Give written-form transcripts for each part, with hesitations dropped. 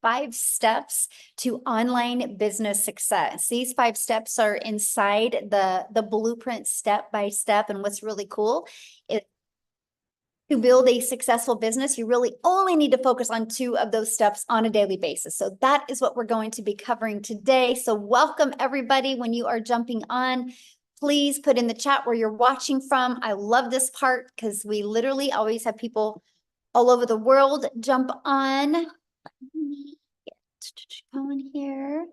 5 steps to online business success. These 5 steps are inside the blueprint step by step. And what's really cool is to build a successful business, you really only need to focus on 2 of those steps on a daily basis. So that is what we're going to be covering today. So welcome everybody. When you are jumping on, please put in the chat where you're watching from. I love this part because we literally always have people all over the world jump on. Let me get going here.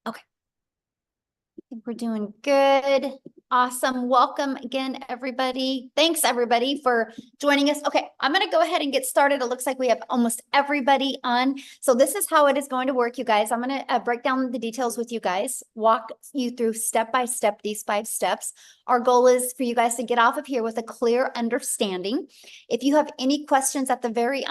Okay. I think we're doing good. Awesome. Welcome again, everybody. Thanks, everybody, for joining us. Okay, I'm going to go ahead and get started. It looks like we have almost everybody on. So this is how it is going to work, you guys. I'm going to break down the details with you guys, walk you through step by step these 5 steps. Our goal is for you guys to get off of here with a clear understanding. If you have any questions at the very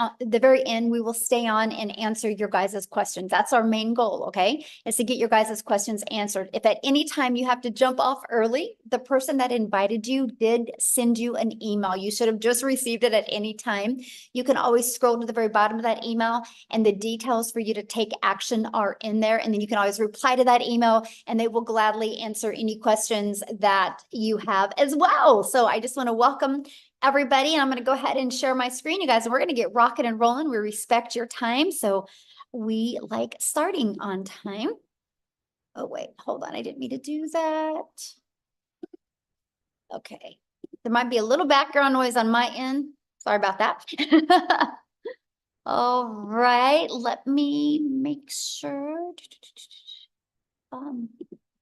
end, we will stay on and answer your guys' questions. That's our main goal, okay? Is to get your guys' questions answered. If at any time you have to jump off early, the person that invited you did send you an email. You should have just received it at any time. You can always scroll to the very bottom of that email and the details for you to take action are in there. And then you can always reply to that email and they will gladly answer any questions that you have as well. So I just want to welcome everybody. And I'm going to go ahead and share my screen, you guys, and we're going to get rocking and rolling. We respect your time. So we like starting on time. Oh, wait, hold on. I didn't mean to do that. Okay. There might be a little background noise on my end. Sorry about that. All right. Let me make sure.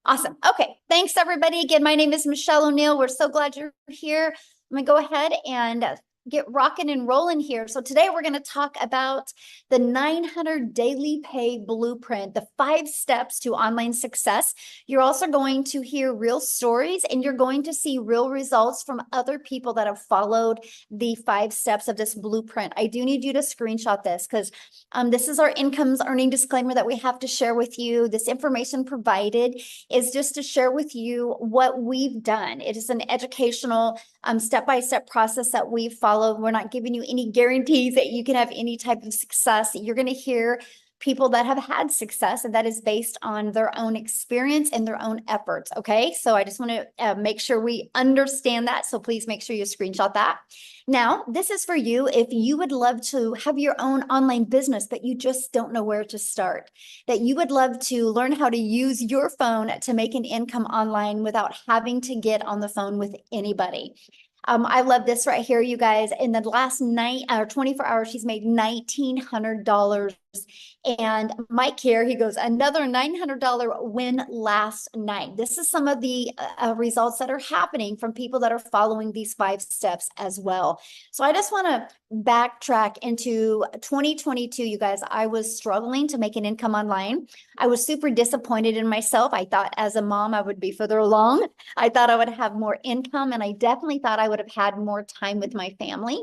Awesome. Okay. Thanks, everybody. Again, my name is Michelle O'Neill. We're so glad you're here. I'm going to go ahead and get rocking and rolling here. So today we're going to talk about the 900 daily pay blueprint, the 5 steps to online success. You're also going to hear real stories and you're going to see real results from other people that have followed the 5 steps of this blueprint. I do need you to screenshot this because this is our incomes earning disclaimer that we have to share with you. This information provided is just to share with you what we've done. It is an educational step-by-step process that we've followed. We're not giving you any guarantees that you can have any type of success. You're going to hear people that have had success, and that is based on their own experience and their own efforts. Okay, so I just want to make sure we understand that. So please make sure you screenshot that. Now, this is for you if you would love to have your own online business, but you just don't know where to start, that you would love to learn how to use your phone to make an income online without having to get on the phone with anybody. I love this right here, you guys. In the last 24 hours, she's made $1,900. And Mike here, he goes, another $900 win last night. This is some of the results that are happening from people that are following these 5 steps as well. So I just want to backtrack into 2022, you guys. I was struggling to make an income online. I was super disappointed in myself. I thought as a mom, I would be further along. I thought I would have more income, and I definitely thought I would have had more time with my family.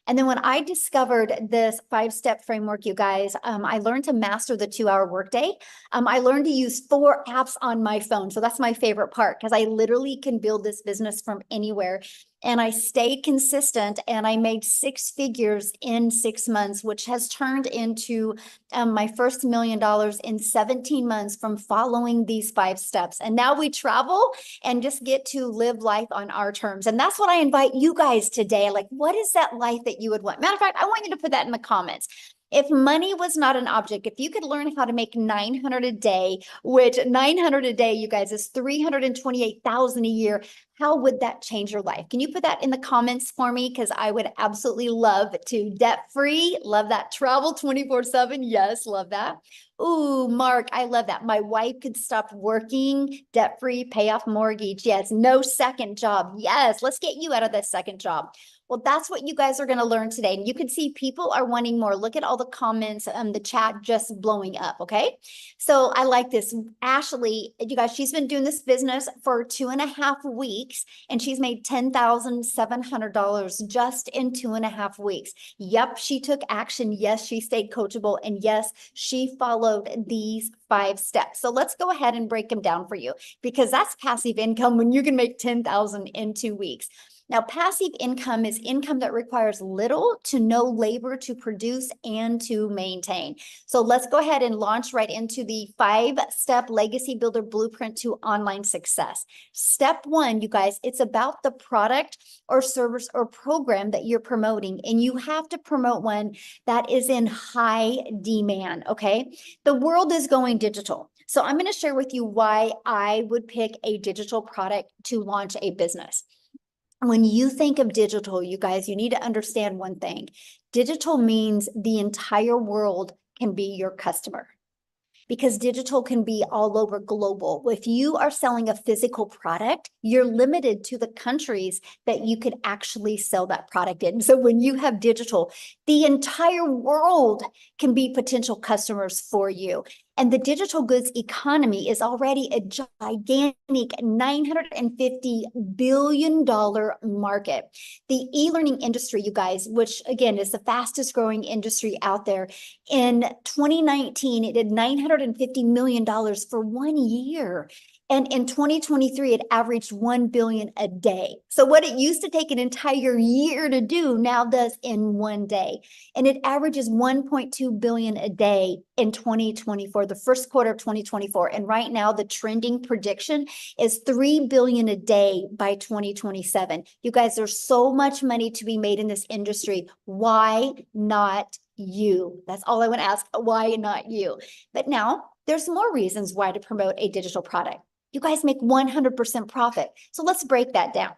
And then when I discovered this 5-step framework, you guys, I learned to master the 2-hour workday. I learned to use 4 apps on my phone. So that's my favorite part because I literally can build this business from anywhere. And I stayed consistent and I made 6 figures in 6 months, which has turned into my first $1 million in 17 months from following these 5 steps. And now we travel and just get to live life on our terms. And that's what I invite you guys today. Like, what is that life that you would want? Matter of fact, I want you to put that in the comments. If money was not an object, if you could learn how to make 900 a day, which 900 a day, you guys, is 328,000 a year, how would that change your life? Can you put that in the comments for me? Because I would absolutely love to. Debt-free, love that. Travel 24/7, yes, love that. Ooh, Mark, I love that. My wife could stop working, debt-free, pay off mortgage. Yes, no second job. Yes, let's get you out of that second job. Well, that's what you guys are going to learn today. And you can see people are wanting more. Look at all the comments, the chat just blowing up, okay? So I like this. Ashley, you guys, she's been doing this business for 2.5 weeks, and she's made $10,700 just in 2.5 weeks. Yep, she took action. Yes, she stayed coachable. And yes, she followed these 5 steps. So let's go ahead and break them down for you because that's passive income when you can make $10,000 in 2 weeks. Now, passive income is income that requires little to no labor to produce and to maintain. So let's go ahead and launch right into the 5-step legacy builder blueprint to online success. Step 1, you guys, it's about the product or service or program that you're promoting, and you have to promote one that is in high demand, okay? The world is going digital. So I'm going to share with you why I would pick a digital product to launch a business. When you think of digital, you guys, you need to understand one thing. Digital means the entire world can be your customer, because digital can be all over global. If you are selling a physical product, you're limited to the countries that you could actually sell that product in. So when you have digital, the entire world can be potential customers for you. And the digital goods economy is already a gigantic $950 billion market. The e-learning industry, you guys, which again is the fastest growing industry out there, in 2019, it did $950 million for 1 year. And in 2023, it averaged 1 billion a day. So what it used to take an entire year to do now does in 1 day. And it averages 1.2 billion a day in 2024, the first quarter of 2024. And right now, the trending prediction is 3 billion a day by 2027. You guys, there's so much money to be made in this industry. Why not you? That's all I want to ask. Why not you? But now there's more reasons why to promote a digital product. You guys make 100% profit. So let's break that down.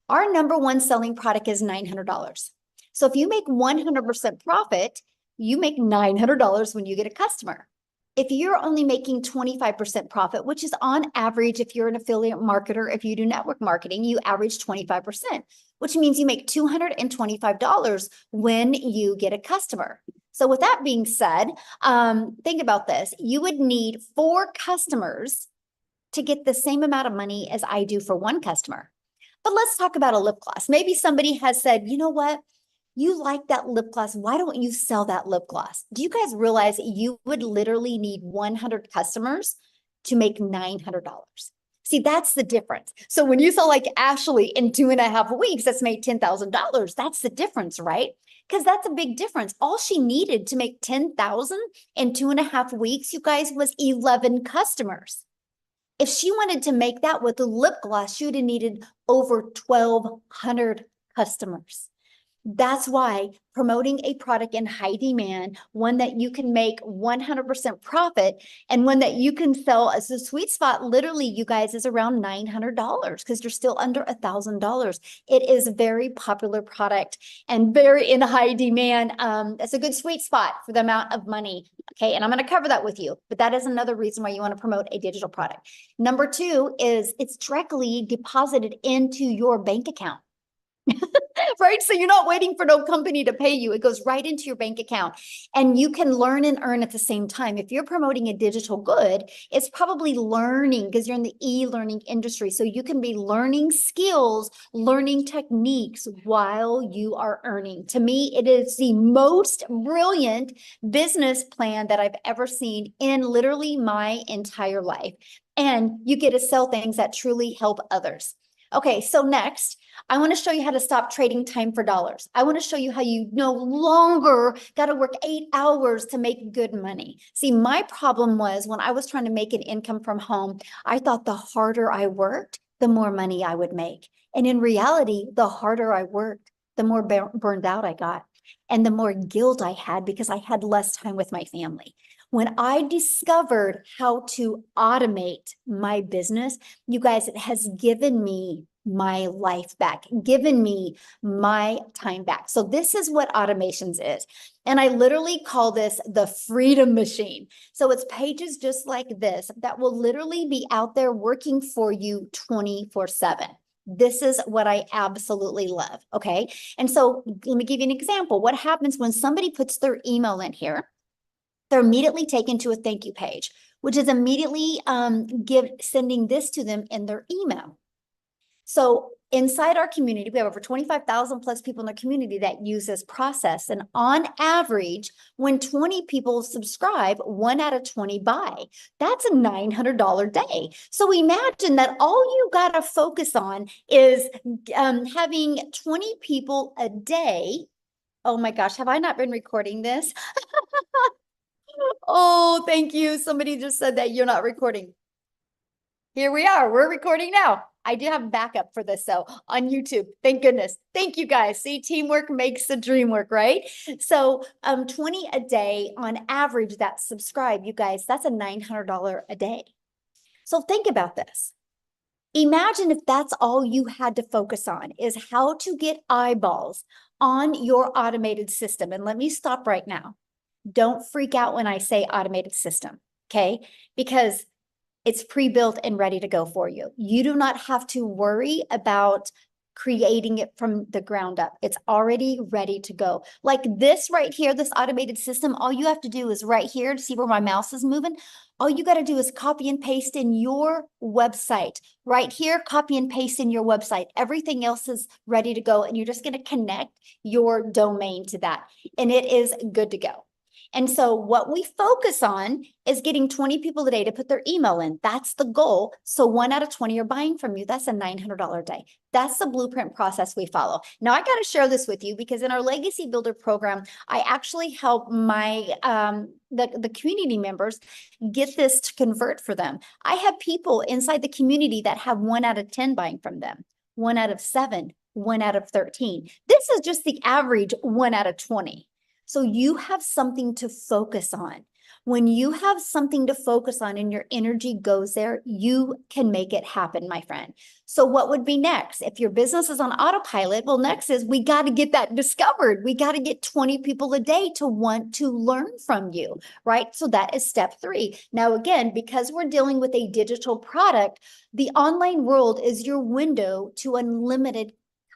Our number one selling product is $900. So if you make 100% profit, you make $900 when you get a customer. If you're only making 25% profit, which is on average, if you're an affiliate marketer, if you do network marketing, you average 25%, which means you make $225 when you get a customer. So with that being said, think about this. You would need 4 customers to get the same amount of money as I do for 1 customer. But let's talk about a lip gloss. Maybe somebody has said, you know what? You like that lip gloss. Why don't you sell that lip gloss? Do you guys realize that you would literally need 100 customers to make $900? See, that's the difference. So when you sell like Ashley in 2.5 weeks, that's made $10,000. That's the difference, right? Because that's a big difference. All she needed to make $10,000 in 2.5 weeks, you guys, was 11 customers. If she wanted to make that with the lip gloss, she would have needed over 1,200 customers. That's why promoting a product in high demand, one that you can make 100% profit, and one that you can sell as a sweet spot, literally, you guys, is around $900 because you're still under $1,000. It is a very popular product and very in high demand. It's a good sweet spot for the amount of money. Okay, and I'm going to cover that with you, but that is another reason why you want to promote a digital product. Number 2 is it's directly deposited into your bank account. Right? So you're not waiting for no company to pay you. It goes right into your bank account, and you can learn and earn at the same time. If you're promoting a digital good, it's probably learning because you're in the e-learning industry. So you can be learning skills, learning techniques while you are earning. To me, it is the most brilliant business plan that I've ever seen in literally my entire life. And you get to sell things that truly help others. Okay, so next, I want to show you how to stop trading time for dollars. I want to show you how you no longer got to work 8 hours to make good money. See, my problem was when I was trying to make an income from home, I thought the harder I worked, the more money I would make. And in reality, the harder I worked, the more burned out I got, and the more guilt I had because I had less time with my family. When I discovered how to automate my business, you guys, it has given me my life back, given me my time back. So this is what automations is. And I literally call this the freedom machine. So it's pages just like this that will literally be out there working for you 24/7. This is what I absolutely love. Okay. And so let me give you an example. What happens when somebody puts their email in here? They're immediately taken to a thank you page, which is immediately sending this to them in their email. So inside our community, we have over 25,000 plus people in the community that use this process. And on average, when 20 people subscribe, 1 out of 20 buy. That's a $900 day. So imagine that all you got to focus on is having 20 people a day. Oh my gosh, have I not been recording this? Oh, thank you. Somebody just said that you're not recording. Here we are. We're recording now. I do have backup for this, so on YouTube. Thank goodness. Thank you guys. See, teamwork makes the dream work, right? So 20 a day on average that subscribe, you guys, that's a $900 a day. So think about this. Imagine if that's all you had to focus on is how to get eyeballs on your automated system. And let me stop right now. Don't freak out when I say automated system, okay? Because it's pre-built and ready to go for you. You do not have to worry about creating it from the ground up. It's already ready to go. Like this right here, this automated system, all you have to do is right here to see where my mouse is moving. All you got to do is copy and paste in your website. Right here, copy and paste in your website. Everything else is ready to go, and you're just going to connect your domain to that, and it is good to go. And so what we focus on is getting 20 people a day to put their email in. That's the goal. So 1 out of 20 are buying from you. That's a $900 a day. That's the blueprint process we follow. Now, I got to share this with you because in our Legacy Builder program, I actually help my the community members get this to convert for them. I have people inside the community that have 1 out of 10 buying from them, 1 out of 7, 1 out of 13. This is just the average 1 out of 20. So you have something to focus on. When you have something to focus on and your energy goes there, you can make it happen, my friend. So what would be next? If your business is on autopilot, well, next is we got to get that discovered. We got to get 20 people a day to want to learn from you, right? So that is step 3. Now, again, because we're dealing with a digital product, the online world is your window to unlimited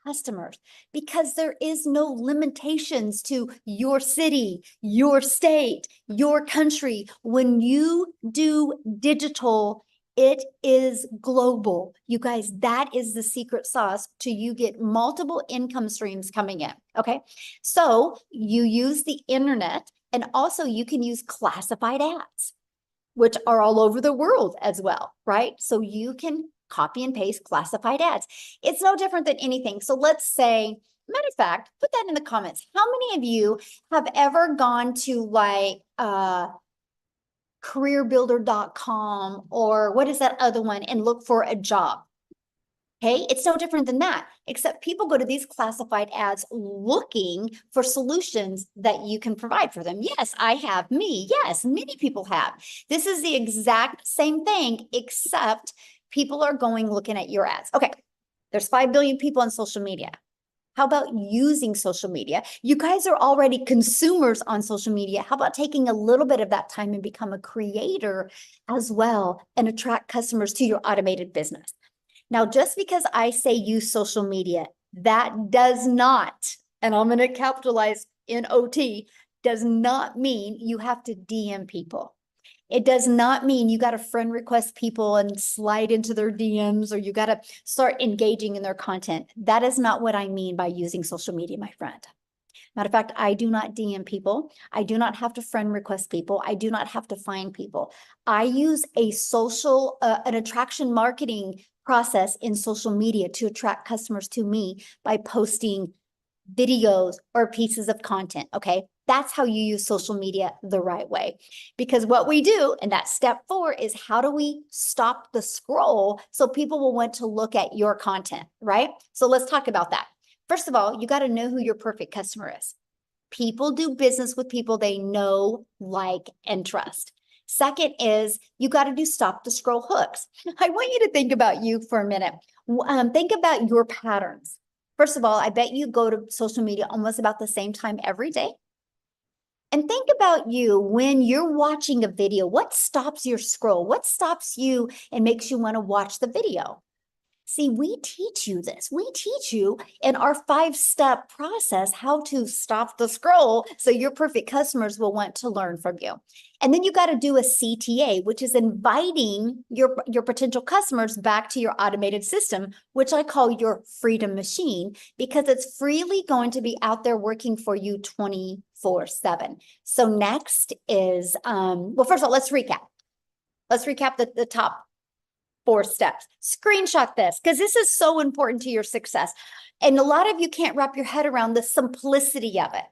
customers, because there is no limitations to your city, your state, your country. When you do digital, it is global. You guys, that is the secret sauce to you get multiple income streams coming in. Okay. So you use the internet, and also you can use classified ads, which are all over the world as well, right? So you can copy and paste classified ads. It's no different than anything. So let's say, matter of fact, put that in the comments. How many of you have ever gone to like careerbuilder.com or what is that other one and look for a job? Okay, it's no different than that, except people go to these classified ads looking for solutions that you can provide for them. Yes, I have. Me. Yes, many people have. This is the exact same thing, except people are going looking at your ads. Okay, there's 5 billion people on social media. How about using social media? You guys are already consumers on social media. How about taking a little bit of that time and become a creator as well and attract customers to your automated business? Now, just because I say use social media, that does not, and I'm going to capitalize NOT, does not mean you have to DM people. It does not mean you got to friend request people and slide into their DMs, or you got to start engaging in their content. That is not what I mean by using social media, my friend. Matter of fact, I do not DM people. I do not have to friend request people. I do not have to find people. I use a social, an attraction marketing process in social media to attract customers to me by posting videos or pieces of content. Okay. That's how you use social media the right way. Because what we do, and that's step 4, is how do we stop the scroll so people will want to look at your content, right? So let's talk about that. First of all, you got to know who your perfect customer is. People do business with people they know, like, and trust. Second is you got to do stop the scroll hooks. I want you to think about you for a minute. Think about your patterns. First of all, I bet you go to social media almost about the same time every day. And think about you when you're watching a video. What stops your scroll? What stops you and makes you want to watch the video? See, we teach you this. We teach you in our 5-step process how to stop the scroll so your perfect customers will want to learn from you. And then you got to do a CTA, which is inviting your potential customers back to your automated system, which I call your freedom machine, because it's freely going to be out there working for you 24/7. So next is, well, first of all, let's recap. Let's recap the top 4 steps. Screenshot this because this is so important to your success. And a lot of you can't wrap your head around the simplicity of it.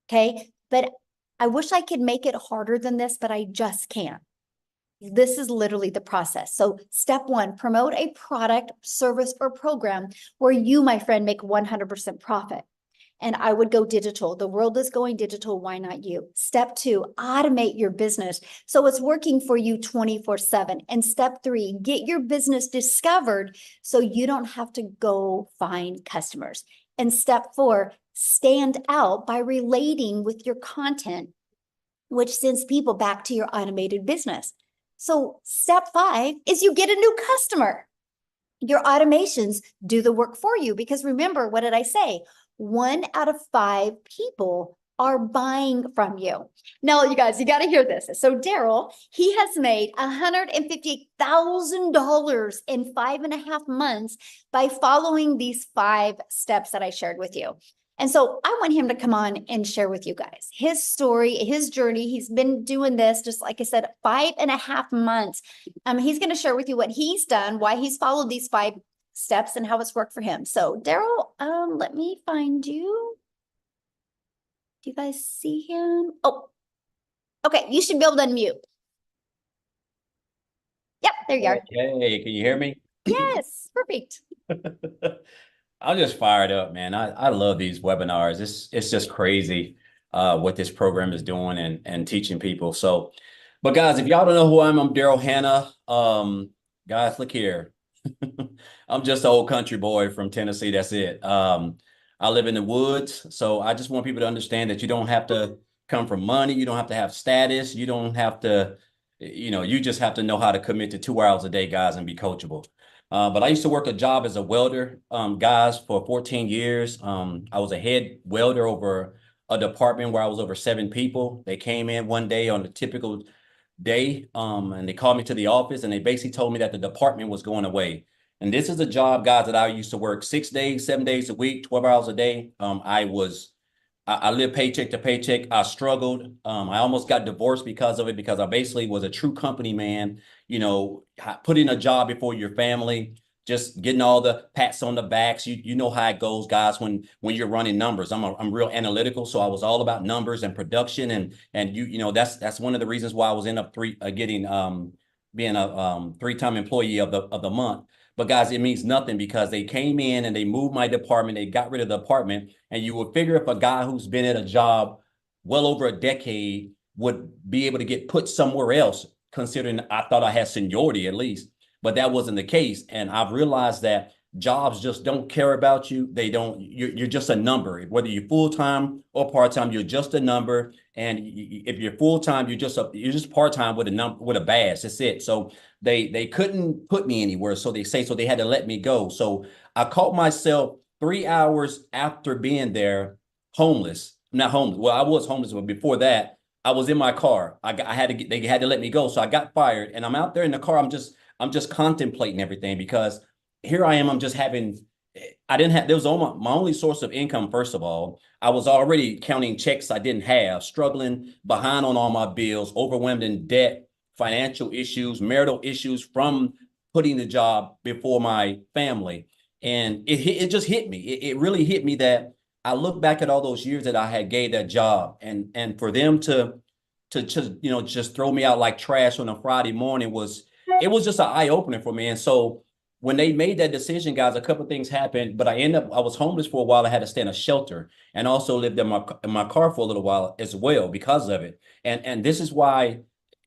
Okay. But I wish I could make it harder than this, but I just can't. This is literally the process. So step 1, promote a product, service, or program where you, my friend, make 100% profit. And I would go digital. The world is going digital. Why not you? Step 2, automate your business so it's working for you 24/7. And step 3, get your business discovered so you don't have to go find customers. And step 4, stand out by relating with your content, which sends people back to your automated business. So step 5 is you get a new customer. Your automations do the work for you because remember, what did I say? 1 out of 5 people are buying from you. Now, you guys, you got to hear this. So Daryl, he has made $150,000 in 5.5 months by following these 5 steps that I shared with you. And so I want him to come on and share with you guys his story, his journey. He's been doing this, just like I said, 5.5 months. He's going to share with you what he's done, why he's followed these 5 steps and how it's worked for him. So Daryl, let me find you. Do you guys see him? Oh, okay. You should be able to unmute. Yep, there you are. Hey, can you hear me? Yes, perfect. I'm just fired up, man. I love these webinars. It's just crazy what this program is doing and teaching people. So, but guys, if y'all don't know who I'm Daryl Hannah. Guys, look here. I'm just an old country boy from Tennessee. That's it. I live in the woods, so I just want people to understand that you don't have to come from money. You don't have to have status. You don't have to, you just have to know how to commit to 2 hours a day, guys, and be coachable. But I used to work a job as a welder, guys, for 14 years. I was a head welder over a department where I was over 7 people. They came in one day on a typical day, and they called me to the office, and they basically told me that the department was going away. And this is a job, guys, that I used to work 6 days, 7 days a week, 12 hours a day. I lived paycheck to paycheck. I struggled. I almost got divorced because of it, because I basically was a true company man, putting a job before your family, just getting all the pats on the backs. You know how it goes, guys, when you're running numbers. I'm real analytical, so I was all about numbers and production, and that's one of the reasons why I was being a 3-time employee of the month. But guys, it means nothing because they came in and they moved my department. They got rid of the department. And you would figure if a guy who's been at a job well over a decade would be able to get put somewhere else, considering I thought I had seniority at least. But that wasn't the case. And I've realized that jobs just don't care about you. You're just a number. Whether you're full-time or part-time, you're just a number. And if you're full-time, you're just part-time with a badge. That's it. So they couldn't put me anywhere. So they had to let me go. So I caught myself 3 hours after being there, homeless. Not homeless. Well, I was homeless, but before that, I was in my car. They had to let me go. So I got fired, and I'm out there in the car. I'm just contemplating everything because here I am. There was my only source of income. First of all, I was already counting checks I didn't have, struggling behind on all my bills, overwhelmed in debt, financial issues, marital issues from putting the job before my family. And it just hit me. It really hit me that I look back at all those years that I had gave that job, and for them to just throw me out like trash on a Friday morning it was just an eye opener for me. And so when they made that decision, guys, a couple of things happened, but I was homeless for a while. I had to stay in a shelter and also lived in my car for a little while as well because of it. And this is why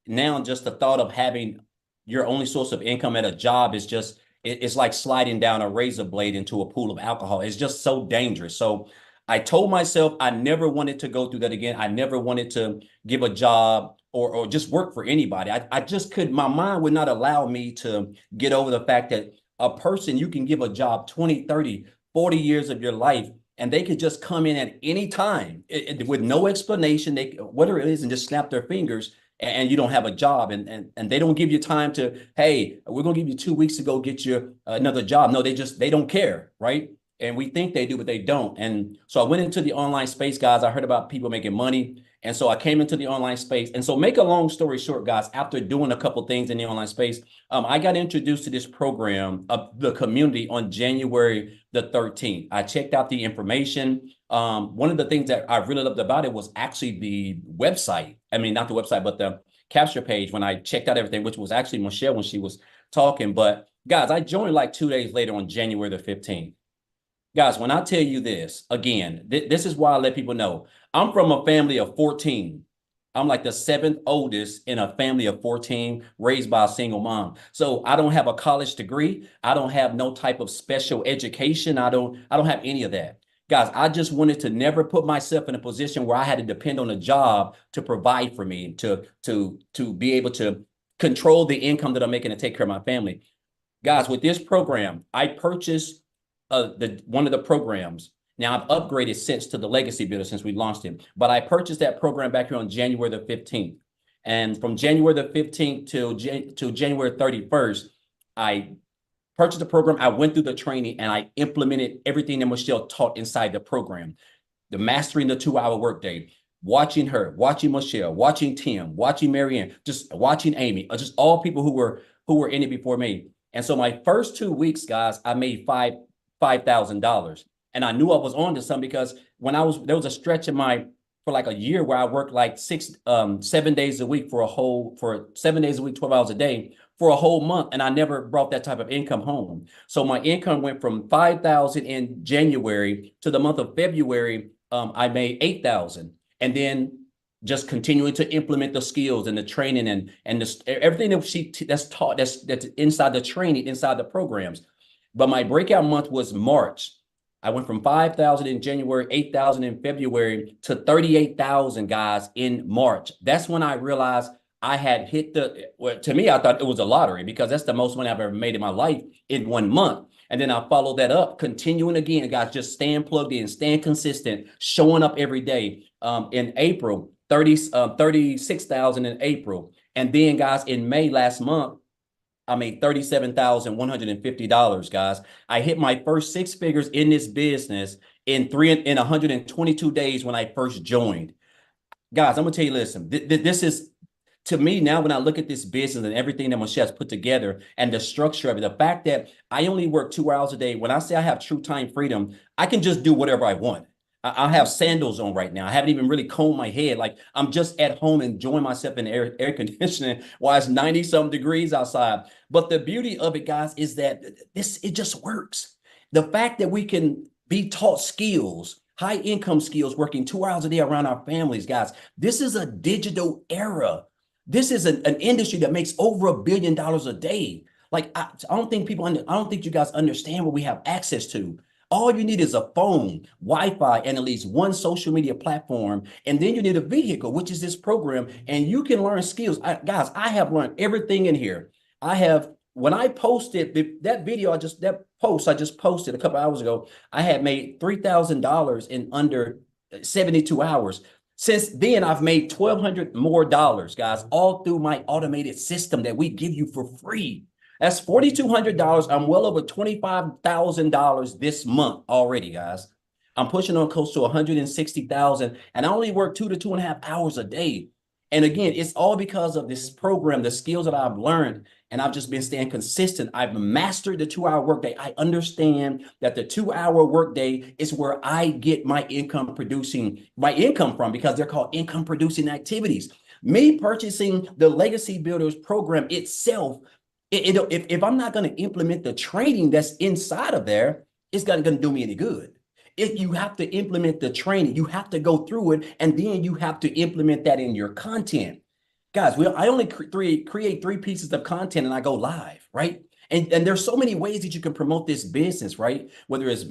now just the thought of having your only source of income at a job it's like sliding down a razor blade into a pool of alcohol. It's just so dangerous. So I told myself I never wanted to go through that again. I never wanted to give a job or just work for anybody. I just my mind would not allow me to get over the fact that A person you can give a job 20, 30, 40 years of your life, and they could just come in at any time with no explanation, they whatever it is, and just snap their fingers, and you don't have a job, and they don't give you time to, hey, we're gonna give you 2 weeks to go get you another job. No, they don't care, right? And we think they do, but they don't. And so I went into the online space, guys. I heard about people making money. And so I came into the online space. And so, make a long story short, guys, after doing a couple things in the online space, I got introduced to this program of the community on January the 13th. I checked out the information. One of the things that I really loved about it was actually the website. I mean, not the website, but the capture page when I checked out everything, which was actually Michelle when she was talking. But guys, I joined like 2 days later on January the 15th. Guys, when I tell you this, again, this is why I let people know. I'm from a family of 14. I'm like the seventh oldest in a family of 14, raised by a single mom. So I don't have a college degree. I don't have no type of special education. I don't have any of that. Guys, I just wanted to never put myself in a position where I had to depend on a job to provide for me, to be able to control the income that I'm making to take care of my family. Guys, with this program, I purchased one of the programs. Now I've upgraded since to the Legacy Builder since we launched it, but I purchased that program back here on January the 15th. And from January the 15th to January 31st, I purchased the program. I went through the training and I implemented everything that Michelle taught inside the program. The mastering the 2-hour workday, watching her, watching Michelle, watching Tim, watching Marianne, just watching Amy, just all people who were in it before me. And so my first 2 weeks, guys, I made $5,000. And I knew I was on to something because there was a stretch for like a year where I worked like 7 days a week for 7 days a week, 12 hours a day for a whole month. And I never brought that type of income home. So my income went from 5,000 in January to the month of February. I made 8,000. And then just continuing to implement the skills and the training and everything that's taught, that's inside the training, inside the programs. But my breakout month was March. I went from 5,000 in January, 8,000 in February to 38,000, guys, in March. That's when I realized I had hit to me, I thought it was a lottery because that's the most money I've ever made in my life in 1 month. And then I followed that up, continuing again, guys, just staying plugged in, staying consistent, showing up every day. In April, 36,000 in April. And then, guys, in May last month, I made $37,150, guys. I hit my first 6 figures in this business in 122 days when I first joined. Guys, I'm gonna tell you, listen, this is, to me now, when I look at this business and everything that Michelle's put together and the structure of it, the fact that I only work 2 hours a day, when I say I have true time freedom, I can just do whatever I want. I have sandals on right now. I haven't even really combed my head. Like, I'm just at home enjoying myself in air conditioning while it's 90-some degrees outside. But the beauty of it, guys, is that it just works. The fact that we can be taught skills, high income skills, working 2 hours a day around our families, guys. This is a digital era. This is an industry that makes over $1 billion a day. Like, I don't think you guys understand what we have access to. All you need is a phone, Wi-Fi, and at least one social media platform. And then you need a vehicle, which is this program. And you can learn skills. Guys, I have learned everything in here. When I posted that post I just posted a couple hours ago, I had made $3,000 in under 72 hours. Since then, I've made $1,200 more, guys, all through my automated system that we give you for free. That's $4,200. I'm well over $25,000 this month already, guys. I'm pushing on close to 160,000, and I only work 2 to 2.5 hours a day. And again, it's all because of this program, the skills that I've learned, and I've just been staying consistent. I've mastered the 2-hour workday. I understand that the 2-hour workday is where I get my income from, because they're called income producing activities. Me purchasing the Legacy Builders program itself, if I'm not going to implement the training that's inside of there, it's not going to do me any good. If you have to implement the training, you have to go through it, and then you have to implement that in your content. Guys, I only create 3 pieces of content and I go live, right? And there's so many ways that you can promote this business, right? Whether it's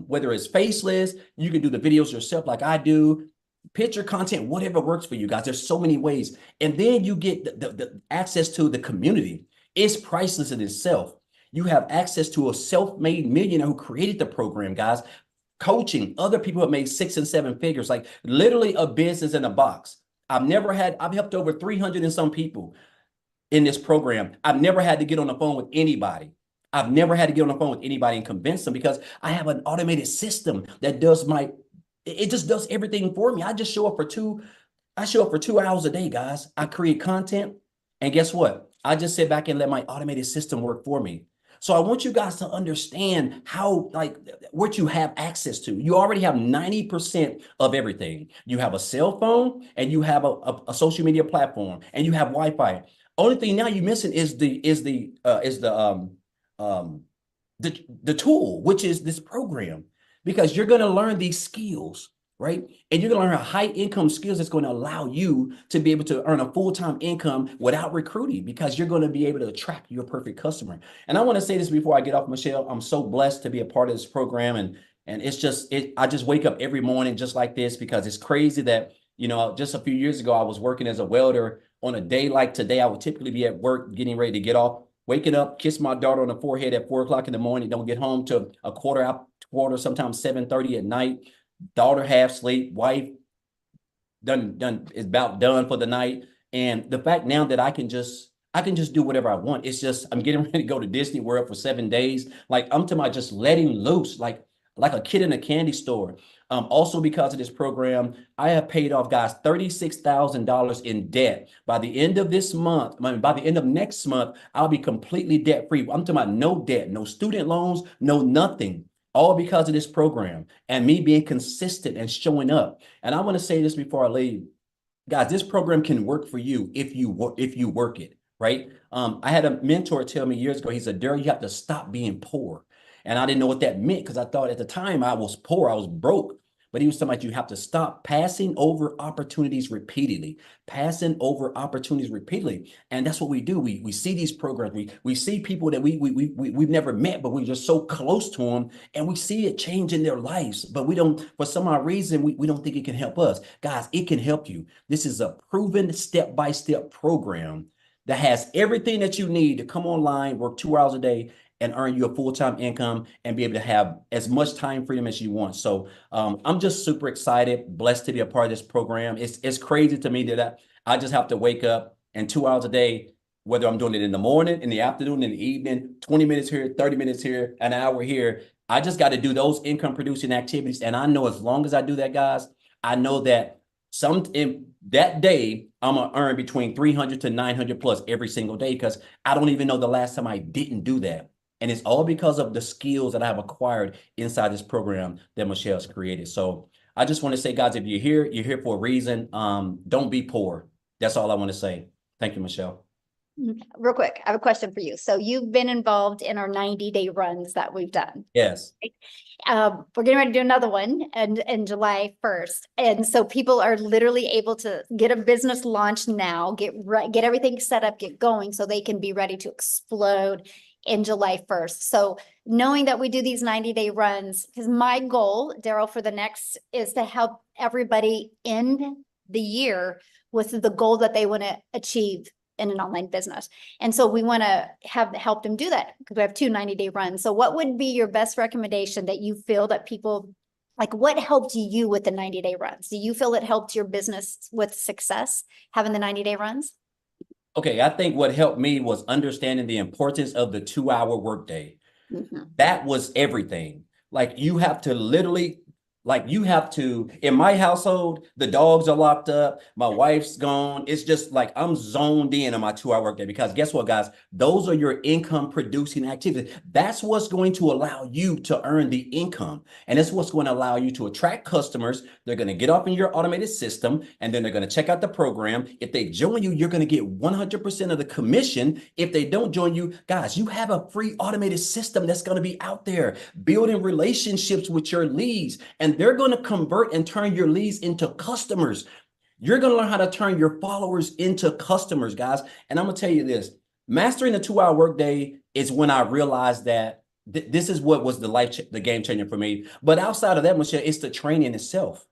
whether it's faceless, you can do the videos yourself like I do. Picture content, whatever works for you guys. There's so many ways. And then you get the access to the community. It's priceless in itself. You have access to a self-made millionaire who created the program, guys. Coaching other people have made 6 and 7 figures, like literally a business in a box. I've helped over 300 and some people in this program. I've never had to get on the phone with anybody. I've never had to get on the phone with anybody and convince them because I have an automated system that it just does everything for me. I show up for 2 hours a day, guys. I create content. And guess what? I just sit back and let my automated system work for me. So I want you guys to understand how, like, what you have access to. You already have 90% of everything. You have a cell phone and you have a social media platform and you have Wi-Fi. Only thing now you're missing is the tool, which is this program, because you're going to learn these skills, right? And you're going to learn high income skills that's going to allow you to be able to earn a full-time income without recruiting, because you're going to be able to attract your perfect customer. And I want to say this before I get off, Michelle. I'm so blessed to be a part of this program. And it's just, I just wake up every morning just like this, because it's crazy that, just a few years ago, I was working as a welder. On a day like today, I would typically be at work getting ready to get off, waking up, kiss my daughter on the forehead at 4 o'clock in the morning, don't get home till a quarter, sometimes 7:30 at night. Daughter half sleep, wife done is about done for the night. And the fact now that I can just do whatever I want. It's just, I'm getting ready to go to Disney World for 7 days. Like, I'm talking about just letting loose, like a kid in a candy store. Also, because of this program, I have paid off, guys, $36,000 in debt. By the end of this month, by the end of next month, I'll be completely debt free. I'm talking about no debt, no student loans, no nothing. All because of this program and me being consistent and showing up. And I want to say this before I leave, guys. This program can work for you if you work it, right? I had a mentor tell me years ago. He said, "Daryl, you have to stop being poor." And I didn't know what that meant, because I thought at the time I was poor, I was broke. But he was talking about, you have to stop passing over opportunities repeatedly, And that's what we do. We see these programs. We see people that we've never met, but we're just so close to them, and we see it changing their lives. But we don't, for some odd reason, we don't think it can help us. Guys, it can help you. This is a proven step-by-step program that has everything that you need to come online, work 2 hours a day, and earn you a full-time income and be able to have as much time freedom as you want. So I'm just super excited, blessed to be a part of this program. It's crazy to me that I just have to wake up, and 2 hours a day, whether I'm doing it in the morning, in the afternoon, in the evening, 20 minutes here, 30 minutes here, an hour here. I just got to do those income producing activities. And I know as long as I do that, guys, I know that in that day, I'm going to earn between 300 to 900 plus every single day, because I don't even know the last time I didn't do that. And it's all because of the skills that I have acquired inside this program that Michelle's created. So I just want to say, guys, if you're here for a reason. Don't be poor. That's all I want to say. Thank you, Michelle. Real quick, I have a question for you. So you've been involved in our 90-day runs that we've done. Yes. We're getting ready to do another one in July 1st. And so people are literally able to get a business launch now, get everything set up, get going, so they can be ready to explode in July 1st. So knowing that we do these 90-day runs, because my goal, Daryl, for the next is to help everybody end the year with the goal that they want to achieve in an online business. And so we want to help them do that, because we have two 90-day runs. So what would be your best recommendation that you feel that people, like, what helped you with the 90-day runs? Do you feel it helped your business with success, having the 90-day runs? Okay, I think what helped me was understanding the importance of the 2-hour workday. That was everything. Like, you have to literally, in my household, the dogs are locked up, my wife's gone. It's just like I'm zoned in on my 2-hour workday, because guess what, guys? Those are your income producing activities. That's what's going to allow you to earn the income. And that's what's going to allow you to attract customers. They're going to get up in your automated system, and then they're going to check out the program. If they join you, you're going to get 100% of the commission. If they don't join you, guys, you have a free automated system that's going to be out there building relationships with your leads, and they're going to convert and turn your leads into customers. You're going to learn how to turn your followers into customers, guys. And I'm going to tell you this, mastering the 2-hour workday is when I realized that this is what was the game changer for me. But outside of that, Michelle, it's the training itself.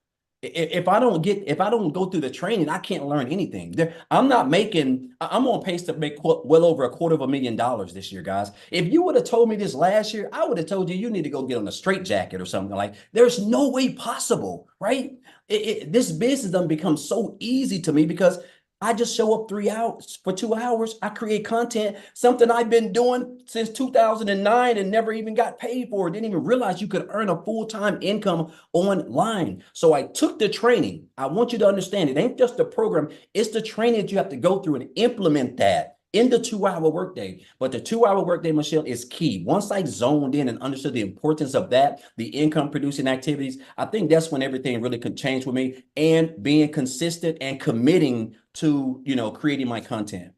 If I don't go through the training, I can't learn anything. I'm on pace to make well over $250,000 this year, guys. If you would have told me this last year, I would have told you need to go get on a straight jacket or something. Like, there's no way possible, right? This business done become so easy to me because I just show up 3 hours for 2 hours. I create content, something I've been doing since 2009 and never even got paid for. Didn't even realize you could earn a full-time income online. So I took the training. I want you to understand it ain't just the program, it's the training that you have to go through and implement that in the 2 hour workday. But the 2 hour workday, Michelle, is key. Once I zoned in and understood the importance of that, the income producing activities, I think that's when everything really could change with me, and being consistent and committing to, creating my content.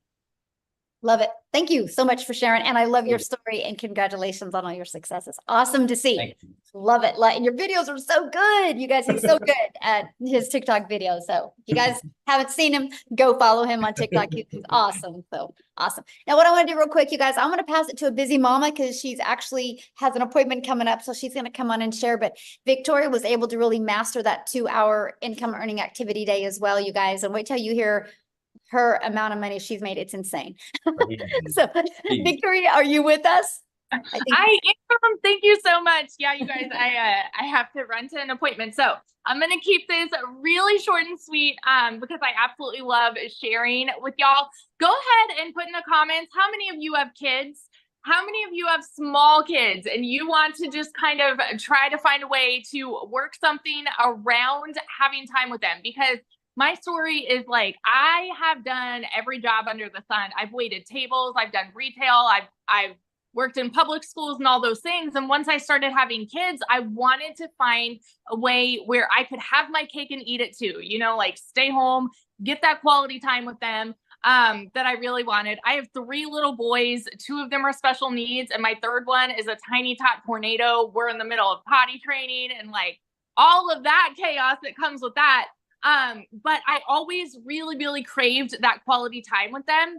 Love it. Thank you so much for sharing. And I love your story, and congratulations on all your successes. Awesome to see. Love it. And your videos are so good. You guys, he's so good at his TikTok videos. So if you guys haven't seen him, go follow him on TikTok. He's awesome. So awesome. Now, what I want to do real quick, you guys, I'm going to pass it to a busy mama because she's actually has an appointment coming up. So she's going to come on and share. But Victoria was able to really master that 2 hour income earning activity day as well, you guys. And wait till you hear her amount of money she's made. It's insane. So Victoria, are you with us? I am. Thank you so much. Yeah, you guys, I have to run to an appointment. So I'm going to keep this really short and sweet because I absolutely love sharing with y'all. Go ahead and put in the comments, how many of you have kids? How many of you have small kids and you want to just kind of try to find a way to work something around having time with them? Because my story is like, I have done every job under the sun. I've waited tables, I've done retail, I've worked in public schools and all those things. And once I started having kids, I wanted to find a way where I could have my cake and eat it too, like stay home, get that quality time with them that I really wanted. I have 3 little boys, 2 of them are special needs, and my third one is a tiny tot tornado. We're in the middle of potty training and like all of that chaos that comes with that. But I always really, really craved that quality time with them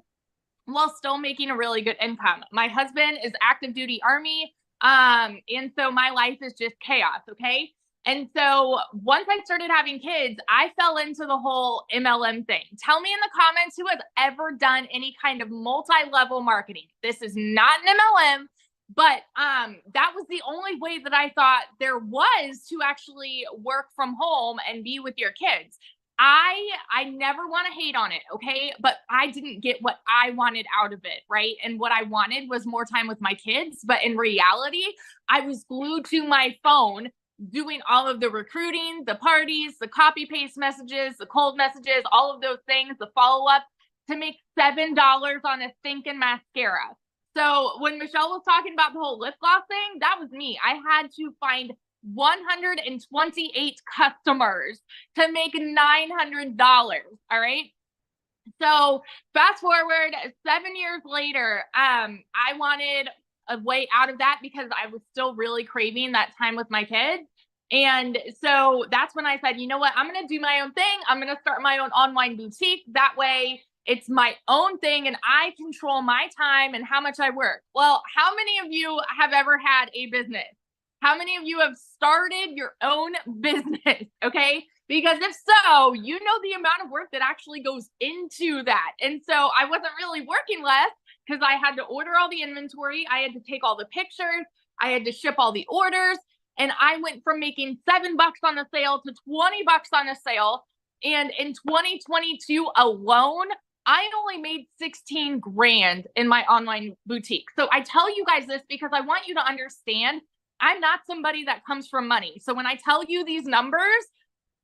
while still making a really good income. My husband is active duty Army. And so my life is just chaos. Okay. And so once I started having kids, I fell into the whole MLM thing. Tell me in the comments who has ever done any kind of multi-level marketing. This is not an MLM. But that was the only way that I thought there was to actually work from home and be with your kids. I never want to hate on it, okay? But I didn't get what I wanted out of it, right? And what I wanted was more time with my kids. But in reality, I was glued to my phone doing all of the recruiting, the parties, the copy paste messages, the cold messages, all of those things, the follow-up to make $7 on a thinking mascara. So when Michelle was talking about the whole lip gloss thing, that was me. I had to find 128 customers to make $900. All right. So fast forward 7 years later, I wanted a way out of that because I was still really craving that time with my kids. And so that's when I said, you know what, I'm going to do my own thing. I'm going to start my own online boutique. That way it's my own thing and I control my time and how much I work. Well, how many of you have ever had a business? How many of you have started your own business? Okay. Because if so, you know the amount of work that actually goes into that. And so I wasn't really working less because I had to order all the inventory. I had to take all the pictures. I had to ship all the orders. And I went from making $7 on a sale to $20 on a sale. And in 2022 alone, I only made 16 grand in my online boutique. So I tell you guys this because I want you to understand I'm not somebody that comes from money. So when I tell you these numbers,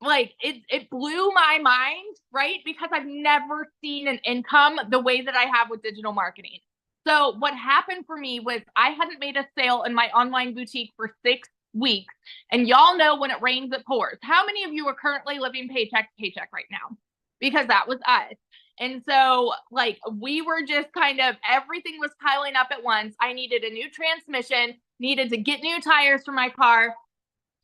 like it blew my mind, right? Because I've never seen an income the way that I have with digital marketing. So what happened for me was I hadn't made a sale in my online boutique for 6 weeks. And y'all know when it rains, it pours. How many of you are currently living paycheck to paycheck right now? Because that was us. And so like we were just kind of, everything was piling up at once. I needed a new transmission, needed to get new tires for my car,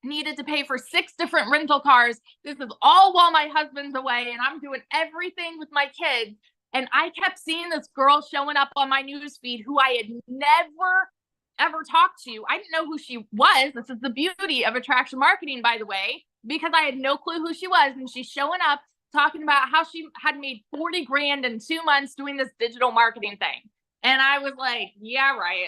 needed to pay for 6 different rental cars. This is all while my husband's away and I'm doing everything with my kids. And I kept seeing this girl showing up on my newsfeed who I had never, ever talked to. I didn't know who she was. This is the beauty of attraction marketing, by the way, because I had no clue who she was. And she's showing up talking about how she had made 40 grand in 2 months doing this digital marketing thing. And I was like, yeah, right.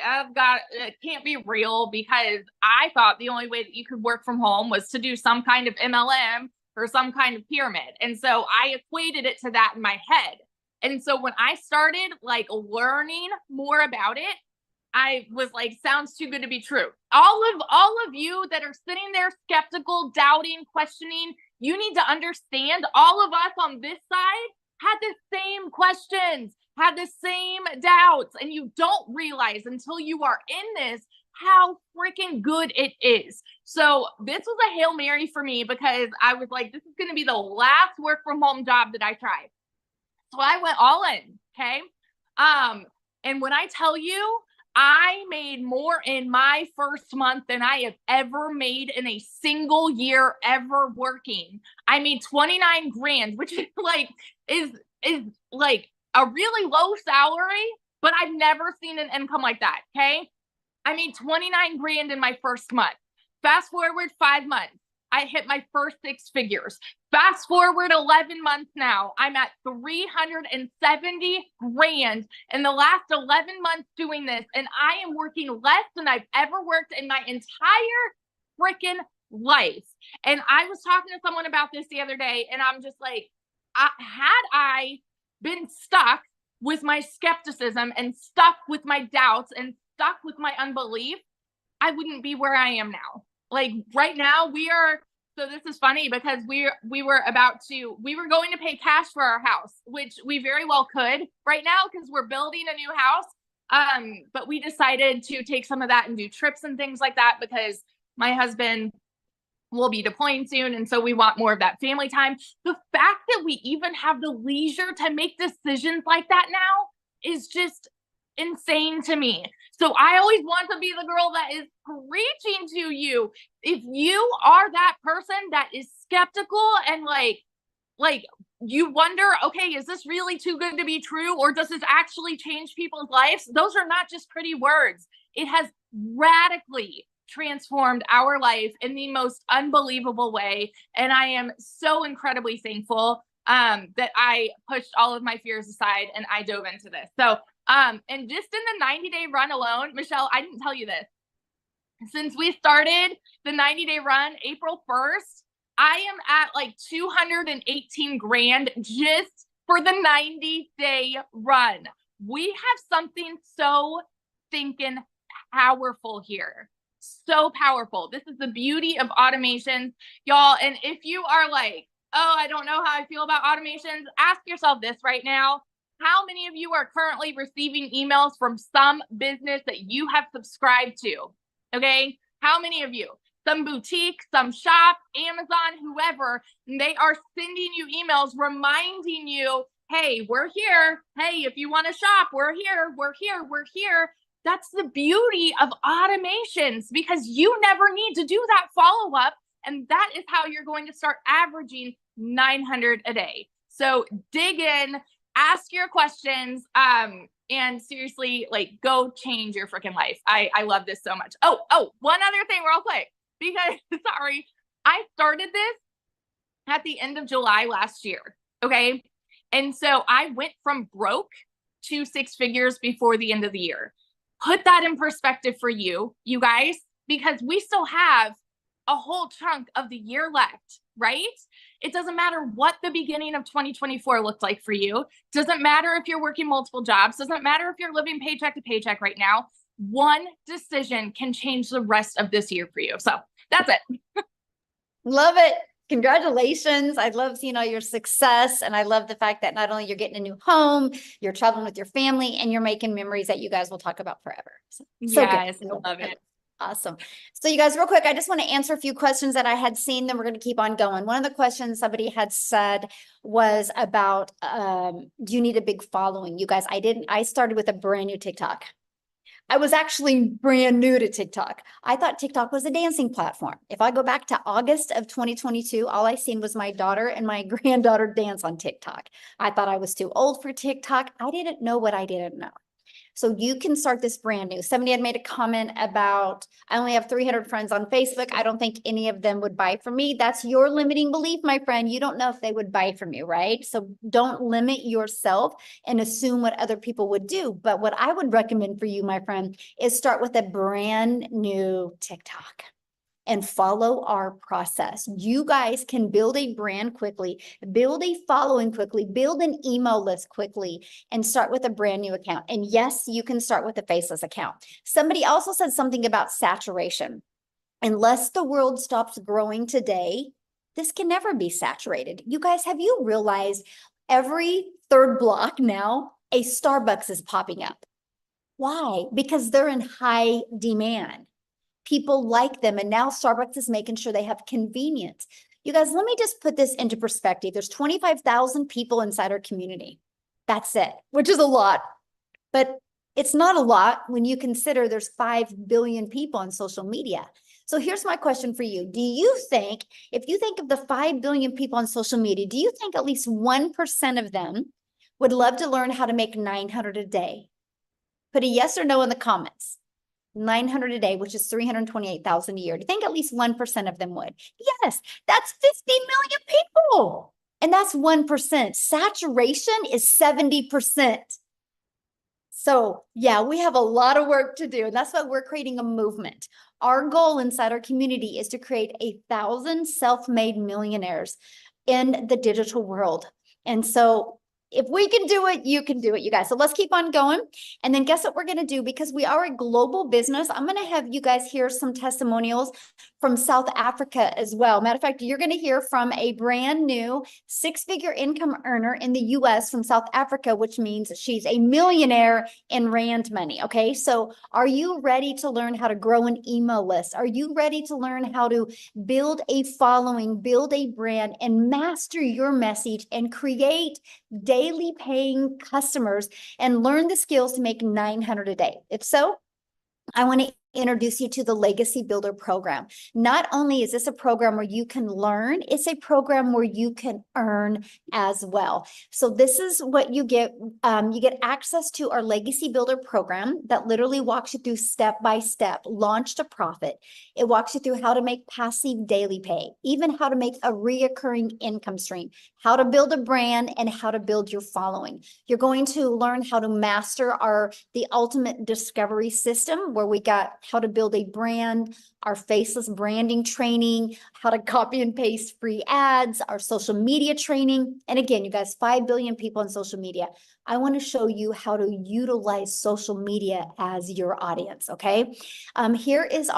It can't be real, because I thought the only way that you could work from home was to do some kind of MLM or some kind of pyramid. And so I equated it to that in my head. And so when I started like learning more about it, I was like, sounds too good to be true. All of you that are sitting there skeptical, doubting, questioning, you need to understand all of us on this side had the same questions, had the same doubts, and you don't realize until you are in this how freaking good it is. So this was a Hail Mary for me, because I was like, this is going to be the last work from home job that I tried. So I went all in. Okay. And when I tell you, I made more in my first month than I have ever made in a single year ever working. I made 29 grand, which is like a really low salary, but I've never seen an income like that. Okay. I made 29 grand in my first month. Fast forward 5 months, I hit my first 6 figures. Fast forward 11 months now, I'm at 370 grand in the last 11 months doing this. And I am working less than I've ever worked in my entire freaking life. And I was talking to someone about this the other day, and I'm just like, had I been stuck with my skepticism and stuck with my doubts and stuck with my unbelief, I wouldn't be where I am now. Like right now so this is funny, because we were going to pay cash for our house, which we very well could right now, because we're building a new house. But we decided to take some of that and do trips and things like that, because my husband will be deploying soon. And so we want more of that family time. The fact that we even have the leisure to make decisions like that now is just insane to me. So I always want to be the girl that is preaching to you. If you are that person that is skeptical and like you wonder, okay, is this really too good to be true? Or does this actually change people's lives? Those are not just pretty words. It has radically transformed our life in the most unbelievable way. And I am so incredibly thankful that I pushed all of my fears aside and I dove into this. So, and just in the 90-day run alone, Michelle, I didn't tell you this. Since we started the 90-day run, April 1st, I am at like 218 grand just for the 90-day run. We have something so thinking powerful here. So powerful. This is the beauty of automations, y'all. And if you are like, oh, I don't know how I feel about automations, ask yourself this right now. How many of you are currently receiving emails from some business that you have subscribed to? Okay. How many of you? Some boutique, some shop, Amazon, whoever, they are sending you emails reminding you, hey, we're here. Hey, if you want to shop, we're here. We're here. We're here. That's the beauty of automations, because you never need to do that follow-up. And that is how you're going to start averaging 900 a day. So dig in, ask your questions, and seriously, like, go change your freaking life. I love this so much. Oh, one other thing real quick, because sorry, I started this at the end of July last year. Okay. And so I went from broke to 6 figures before the end of the year. Put that in perspective for you guys, because we still have a whole chunk of the year left, right? It doesn't matter what the beginning of 2024 looked like for you. Doesn't matter if you're working multiple jobs. Doesn't matter if you're living paycheck to paycheck right now. One decision can change the rest of this year for you. So that's it. Love it. Congratulations. I love seeing all your success. And I love the fact that not only you're getting a new home, you're traveling with your family, and you're making memories that you guys will talk about forever. So yes, good. I love it. Awesome. So you guys, real quick, I just want to answer a few questions that I had seen, then we're going to keep on going. One of the questions somebody had said was about, do you need a big following? You guys, I started with a brand new TikTok. I was actually brand new to TikTok. I thought TikTok was a dancing platform. If I go back to August of 2022, all I seen was my daughter and my granddaughter dance on TikTok. I thought I was too old for TikTok. I didn't know what I didn't know. So you can start this brand new. Somebody had made a comment about, I only have 300 friends on Facebook. I don't think any of them would buy from me. That's your limiting belief, my friend. You don't know if they would buy from you, right? So don't limit yourself and assume what other people would do. But what I would recommend for you, my friend, is start with a brand new TikTok and follow our process. You guys can build a brand quickly, build a following quickly, build an email list quickly, and start with a brand new account. And yes, you can start with a faceless account. Somebody also said something about saturation. Unless the world stops growing today, this can never be saturated. You guys, have you realized every third block now, a Starbucks is popping up? Why? Because they're in high demand. People like them. And now Starbucks is making sure they have convenience. You guys, let me just put this into perspective. There's 25,000 people inside our community. That's it, which is a lot. But it's not a lot when you consider there's 5 billion people on social media. So here's my question for you. Do you think, if you think of the 5 billion people on social media, do you think at least 1% of them would love to learn how to make 900 a day? Put a yes or no in the comments. 900 a day, which is 328,000 a year. Do you think at least 1% of them would? Yes, that's 50 million people. And that's 1%. Saturation is 70%. So yeah, we have a lot of work to do. And that's why we're creating a movement. Our goal inside our community is to create 1,000 self-made millionaires in the digital world. And so if we can do it, you can do it, you guys. So let's keep on going. And then guess what we're going to do? Because we are a global business, I'm going to have you guys hear some testimonials from South Africa as well. Matter of fact, you're going to hear from a brand new 6-figure income earner in the US from South Africa, which means she's a millionaire in Rand money. Okay. So are you ready to learn how to grow an email list? Are you ready to learn how to build a following, build a brand, and master your message and create daily paying customers and learn the skills to make 900 a day? If so, I want to introduce you to the Legacy Builder program. Not only is this a program where you can learn, it's a program where you can earn as well. So this is what you get. You get access to our Legacy Builder program that literally walks you through step by step, launch to profit. It walks you through how to make passive daily pay, even how to make a reoccurring income stream, how to build a brand, and how to build your following. You're going to learn how to master the ultimate discovery system, where we got how to build a brand, our faceless branding training, how to copy and paste free ads, our social media training. And again, you guys, 5 billion people on social media. I want to show you how to utilize social media as your audience, okay? Here is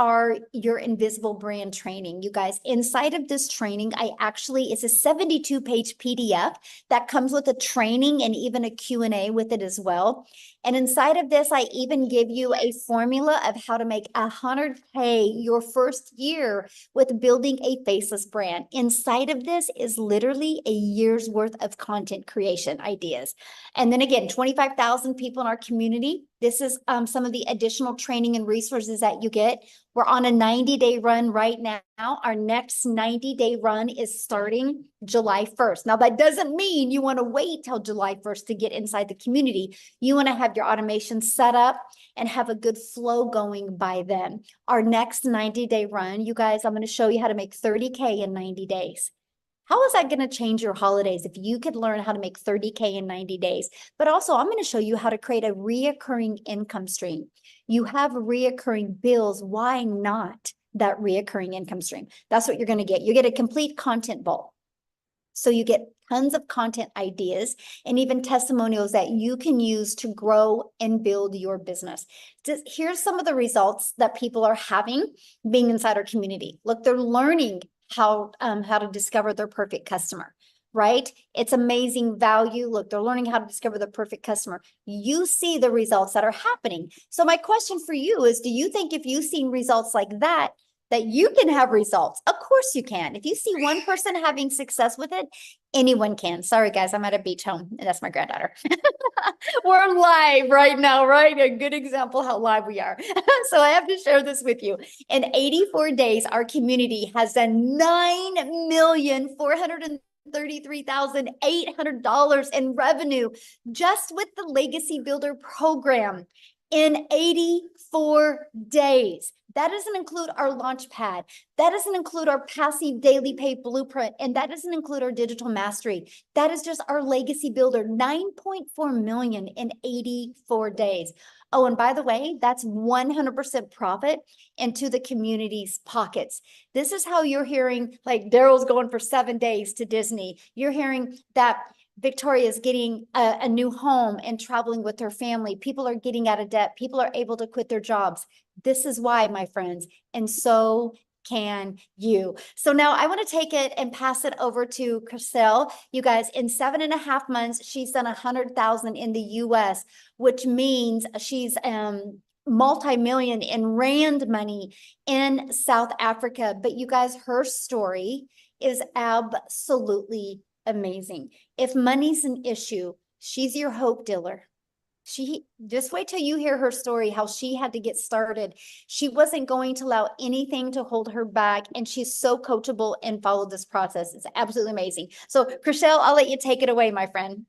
your invisible brand training. You guys, inside of this training, it's a 72-page PDF that comes with a training and even a Q&A with it as well. And inside of this, I even give you a formula of how to make 100K your first year with building a faceless brand. Inside of this is literally a year's worth of content creation ideas. And then again, 25,000 people in our community. This is some of the additional training and resources that you get. We're on a 90-day run right now. Our next 90-day run is starting July 1st. Now, that doesn't mean you want to wait till July 1st to get inside the community. You want to have your automation set up and have a good flow going by then. Our next 90-day run, you guys, I'm going to show you how to make 30K in 90 days. How is that going to change your holidays if you could learn how to make 30K in 90 days? But also, I'm going to show you how to create a reoccurring income stream. You have reoccurring bills. Why not that reoccurring income stream? That's what you're going to get. You get a complete content vault. So you get tons of content ideas and even testimonials that you can use to grow and build your business. Here's some of the results that people are having being inside our community. Look, they're learning how to discover their perfect customer, right? It's amazing value. Look, they're learning how to discover the perfect customer. You see the results that are happening. So my question for you is, do you think if you've seen results like that you can have results? Of course you can. If you see one person having success with it, anyone can. Sorry, guys, I'm at a beach home, and that's my granddaughter. We're live right now, right? A good example how live we are. So I have to share this with you. In 84 days, our community has done 9,433,000 $33,800 in revenue just with the Legacy Builder program in 84 days. That doesn't include our launch pad. That doesn't include our passive daily pay blueprint. And that doesn't include our digital mastery. That is just our Legacy Builder, 9.4 million in 84 days. Oh, and by the way, that's 100% profit into the community's pockets. This is how you're hearing, like, Daryl's going for 7 days to Disney. You're hearing that Victoria's getting a new home and traveling with her family. People are getting out of debt. People are able to quit their jobs. This is why, my friends. And so can you. So now I want to take it and pass it over to Chriselle. You guys, in 7.5 months, she's done 100,000 in the US, which means she's multi-million in rand money in South Africa. But you guys, her story is absolutely amazing. If money's an issue, she's your hope dealer. She just wait till you hear her story, how she had to get started. She wasn't going to allow anything to hold her back, and she's so coachable and followed this process. It's absolutely amazing. So, Chriselle, I'll let you take it away, my friend.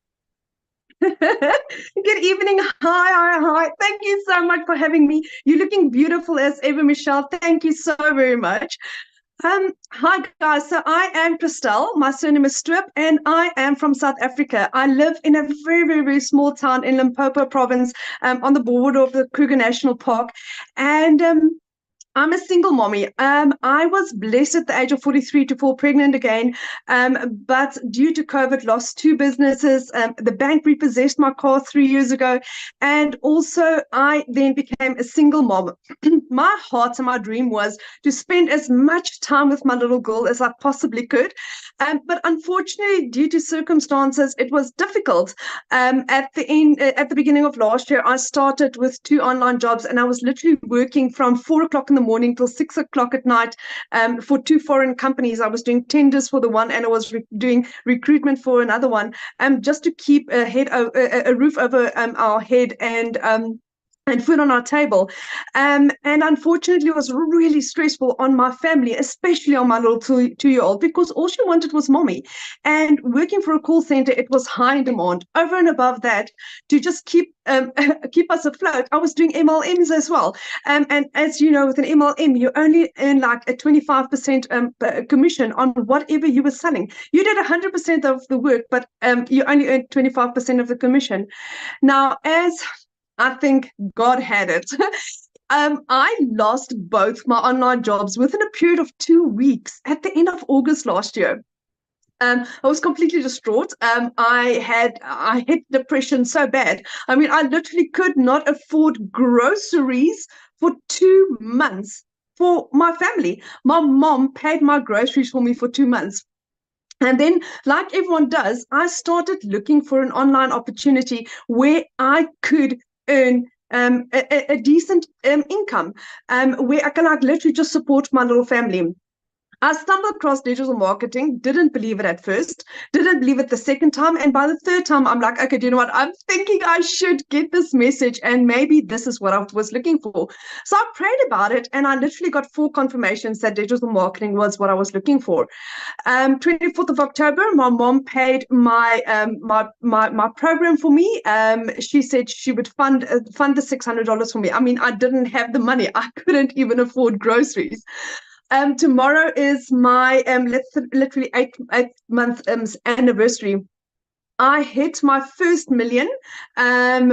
Good evening. Hi. Thank you so much for having me. You're looking beautiful as ever, Michelle. Thank you so very much. Hi guys, so I am Christelle, my surname is Strip, and I am from South Africa. I live in a very, very, very small town in Limpopo province, on the border of the Kruger National Park, and I'm a single mommy. I was blessed at the age of 43 to fall pregnant again, but due to COVID, lost 2 businesses. The bank repossessed my car 3 years ago, and also I then became a single mom. My heart and my dream was to spend as much time with my little girl as I possibly could, but unfortunately, due to circumstances, it was difficult. At the beginning of last year, I started with 2 online jobs, and I was literally working from 4 o'clock in the morning till 6 o'clock at night, for 2 foreign companies. I was doing tenders for the one, and I was doing recruitment for another one, just to keep a roof over our head and food on our table. And unfortunately, it was really stressful on my family, especially on my little 2-year-old, because all she wanted was mommy. And working for a call center, it was high in demand. Over and above that, to just keep us afloat, I was doing MLMs as well. And as you know, with an MLM, you only earn like a 25% commission on whatever you were selling. You did 100% of the work, but you only earned 25% of the commission. Now, as I think God had it. I lost both my online jobs within a period of 2 weeks at the end of August last year. I was completely distraught. I hit depression so bad. I mean, I literally could not afford groceries for 2 months for my family. My mom paid my groceries for me for 2 months. And then, like everyone does, I started looking for an online opportunity where I could earn a decent income, where I can literally just support my little family. I stumbled across digital marketing, didn't believe it at first, didn't believe it the second time. And by the third time, I'm like, okay, do you know what? I'm thinking I should get this message, and maybe this is what I was looking for. So I prayed about it, and I literally got 4 confirmations that digital marketing was what I was looking for. 24th of October, my mom paid my program for me. She said she would fund the $600 for me. I mean, I didn't have the money. I couldn't even afford groceries. Tomorrow is my literally 8-month anniversary. I hit my first million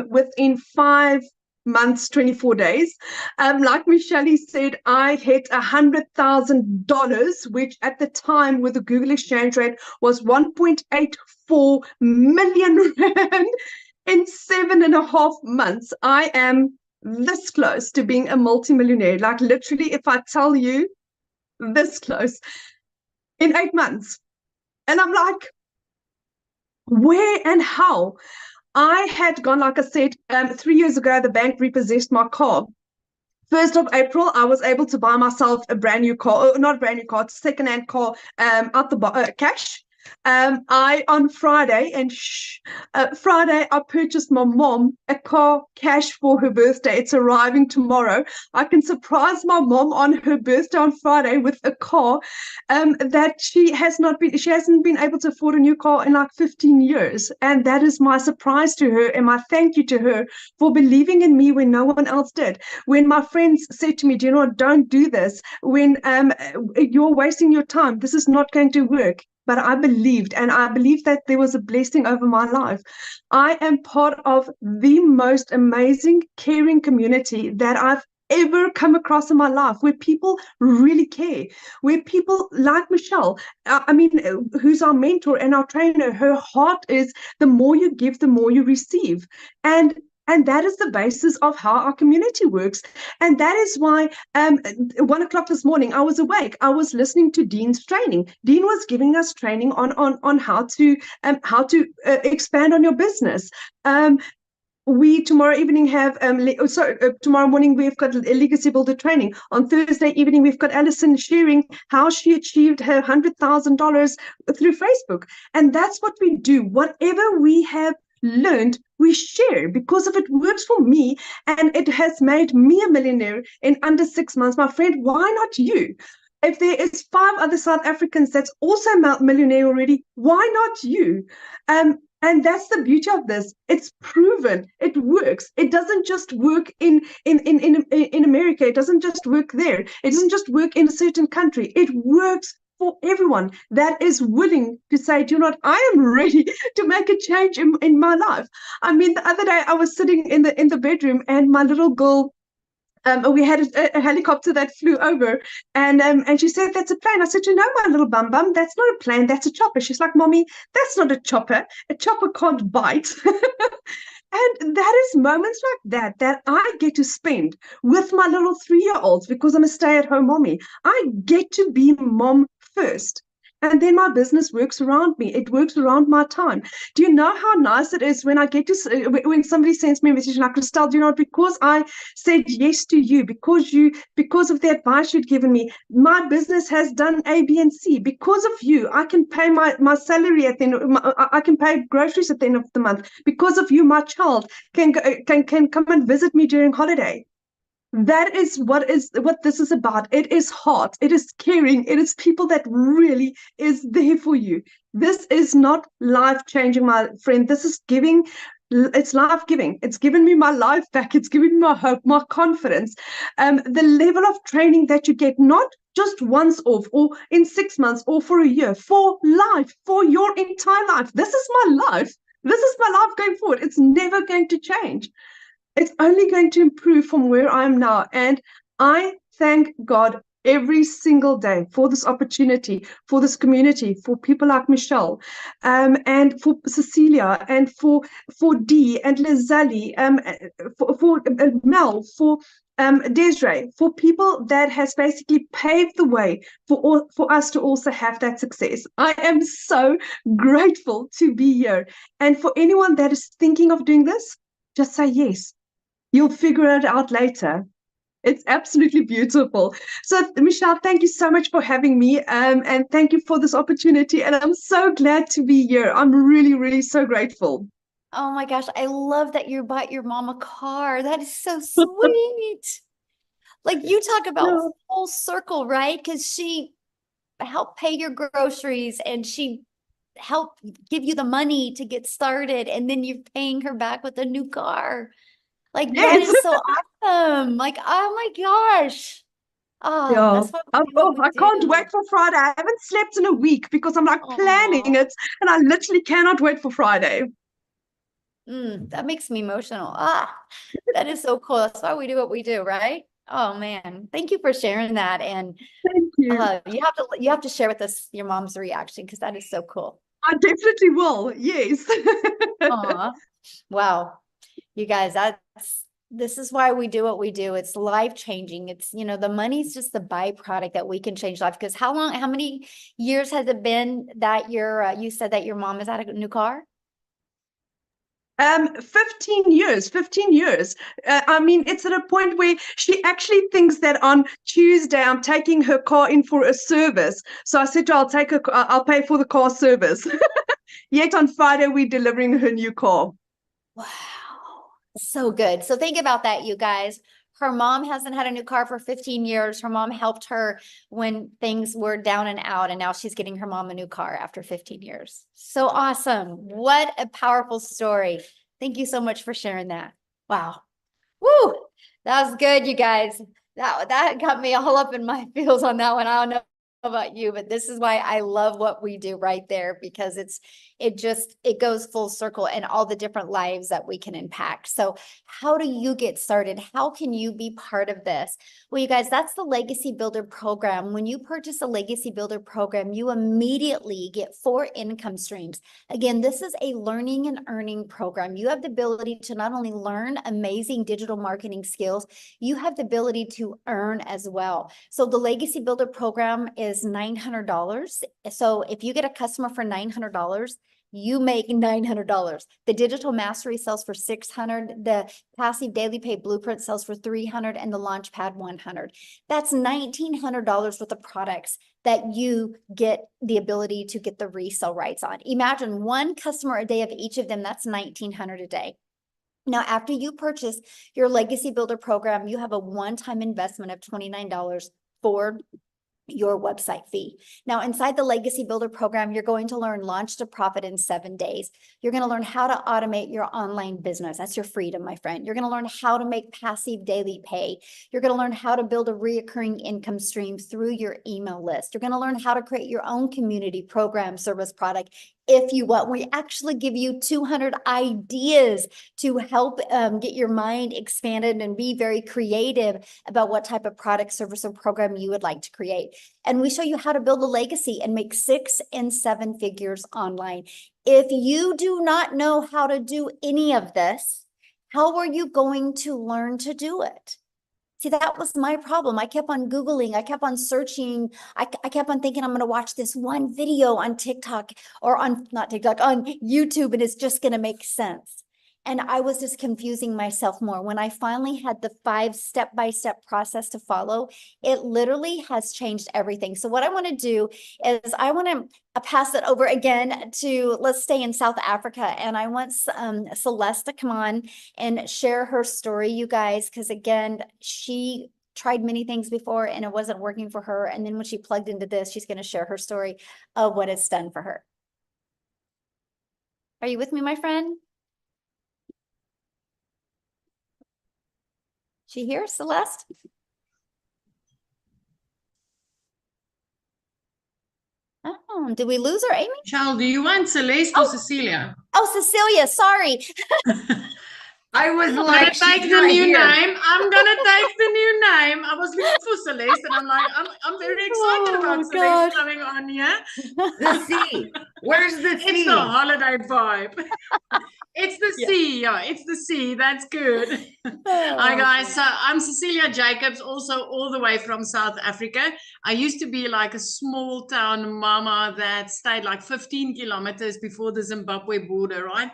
within 5 months, 24 days. Like Michelle said, I hit $100,000, which at the time with the Google exchange rate was 1.84 million rand in 7.5 months. I am this close to being a multimillionaire. Like literally, if I tell you, this close in 8 months. And I'm like, where and how? I had gone, like I said, 3 years ago, the bank repossessed my car. 1st of April, I was able to buy myself a brand new car, not a brand new car, second-hand car, out the cash. On Friday, Friday, I purchased my mom a car cash for her birthday. It's arriving tomorrow. I can surprise my mom on her birthday on Friday with a car that she hasn't been able to afford a new car in like 15 years. And that is my surprise to her and my thank you to her for believing in me when no one else did. When my friends said to me, do you know what, don't do this. When you're wasting your time. This is not going to work. But I believed, and I believed that there was a blessing over my life. I am part of the most amazing, caring community that I've ever come across in my life, where people really care, where people like Michelle, who's our mentor and our trainer, her heart is the more you give, the more you receive. And that is the basis of how our community works. And that is why 1 o'clock this morning, I was awake. I was listening to Dean's training. Dean was giving us training on how to expand on your business. We tomorrow evening have tomorrow morning we've got a legacy builder training. On Thursday evening we've got Alison sharing how she achieved her $100,000 through Facebook. And that's what we do. Whatever we have learned, we share, because if it works for me and it has made me a millionaire in under 6 months, my friend, why not you? If there is 5 other South Africans that's also millionaire already, why not you? And that's the beauty of this. It's proven. It works. It doesn't just work in America. It doesn't just work there. It doesn't just work in a certain country. It works for everyone that is willing to say, do you know what, I am ready to make a change in my life. I mean, the other day I was sitting in the bedroom and my little girl, we had a helicopter that flew over, and she said, that's a plane. I said, you know, my little bum, that's not a plane, that's a chopper. She's like, Mommy, that's not a chopper. A chopper can't bite. And that is moments like that I get to spend with my little 3-year-olds because I'm a stay-at-home mommy. I get to be mom first. And then my business works around me. It works around my time. Do you know how nice it is when I get to, when somebody sends me a message like, Christelle, do you know, because I said yes to you, because of the advice you'd given me, my business has done A, B, and C. Because of you, I can pay my salary at the end. I can pay groceries at the end of the month. Because of you, my child can come and visit me during holiday. That is what this is about. It is heart. It is caring. It is people that really is there for you. This is not life-changing, my friend. This is giving. It's life-giving. It's given me my life back. It's given me my hope, my confidence. The level of training that you get, not just once off or in 6 months or for a year, for life, for your entire life. This is my life. This is my life going forward. It's never going to change. It's only going to improve from where I am now. And I thank God every single day for this opportunity, for this community, for people like Michelle, and for Cecilia, and for Dee and Lizelle, for Mel, for Desiree, for people that has basically paved the way for us to also have that success. I am so grateful to be here. And for anyone that is thinking of doing this, just say yes. You'll figure it out later. It's absolutely beautiful. So, Michelle, thank you so much for having me, and thank you for this opportunity. And I'm so glad to be here. I'm really, really so grateful. Oh my gosh, I love that you bought your mom a car. That is so sweet. Like, you talk about full circle, right? Because she helped pay your groceries and she helped give you the money to get started, and then you're paying her back with a new car. Like, that is so awesome. Like, oh my gosh. Oh, that's what we do. I can't wait for Friday. I haven't slept in a week because I'm like planning it, and I literally cannot wait for Friday. That makes me emotional. That is so cool. That's why we do what we do, right? Oh man, thank you for sharing that. And thank you. You have to share with us your mom's reaction, because that is so cool. I definitely will. Yes. Wow. You guys, this is why we do what we do. It's life-changing. It's, the money's just the byproduct that we can change life. Because how many years has it been that you said that your mom has had a new car? 15 years, 15 years. I mean, it's at a point where she actually thinks that on Tuesday I'm taking her car in for a service. So I said to her, I'll pay for the car service. Yet on Friday, we're delivering her new car. Wow. So good. So think about that, you guys. Her mom hasn't had a new car for 15 years. Her mom helped her when things were down and out, and now she's getting her mom a new car after 15 years. So awesome. What a powerful story. Thank you so much for sharing that. Wow. Woo. That was good, you guys. That got me all up in my feels on that one. I don't know about you, but this is why I love what we do right there, because it goes full circle and all the different lives that we can impact. So how do you get started? How can you be part of this? Well, you guys, that's the Legacy Builder program. When you purchase a Legacy Builder program, you immediately get 4 income streams. Again, this is a learning and earning program. You have the ability to not only learn amazing digital marketing skills, you have the ability to earn as well. So the Legacy Builder program is $900. So if you get a customer for $900, you make $900. The digital mastery sells for $600. The passive daily pay blueprint sells for $300, and the launchpad $100. That's $1,900 worth of products that you get the ability to get the resale rights on. Imagine 1 customer a day of each of them. That's $1,900 a day. Now, after you purchase your Legacy Builder program, you have a one-time investment of $29 for your website fee. Now, inside the Legacy Builder program, you're going to learn launch to profit in 7 days. You're going to learn how to automate your online business. That's your freedom, my friend. You're going to learn how to make passive daily pay. You're going to learn how to build a reoccurring income stream through your email list. You're going to learn how to create your own community program, service, product. If you want, we actually give you 200 ideas to help get your mind expanded and be very creative about what type of product, service, or program you would like to create. And we show you how to build a legacy and make 6 and 7 figures online. If you do not know how to do any of this, how are you going to learn to do it? See, that was my problem. I kept on Googling. I kept on searching. I kept on thinking I'm going to watch this one video on TikTok or not TikTok, on YouTube, and it's just going to make sense. And I was just confusing myself more. When I finally had the 5 step-by-step process to follow, it literally has changed everything. So what I want to do is I want to pass it over again to, let's stay in South Africa. And I want Celeste to come on and share her story, you guys, because again, she tried many things before and it wasn't working for her. And then when she plugged into this, she's going to share her story of what it's done for her. Are you with me, my friend? She here, Celeste? Oh, did we lose her, Amy? Michelle, do you want Celeste or Cecilia? Oh, Cecilia, sorry. I was I'm like, gonna take she's the not new here. name. I'm gonna take the new name. I was looking for Celeste, and I'm like, I'm very excited about Celeste coming on here. The sea. Where's the sea? It's the holiday vibe. It's the sea, yeah. It's the sea. That's good. Hi guys. So I'm Cecilia Jacobs, also all the way from South Africa. I used to be like a small town mama that stayed like 15 kilometers before the Zimbabwe border, right?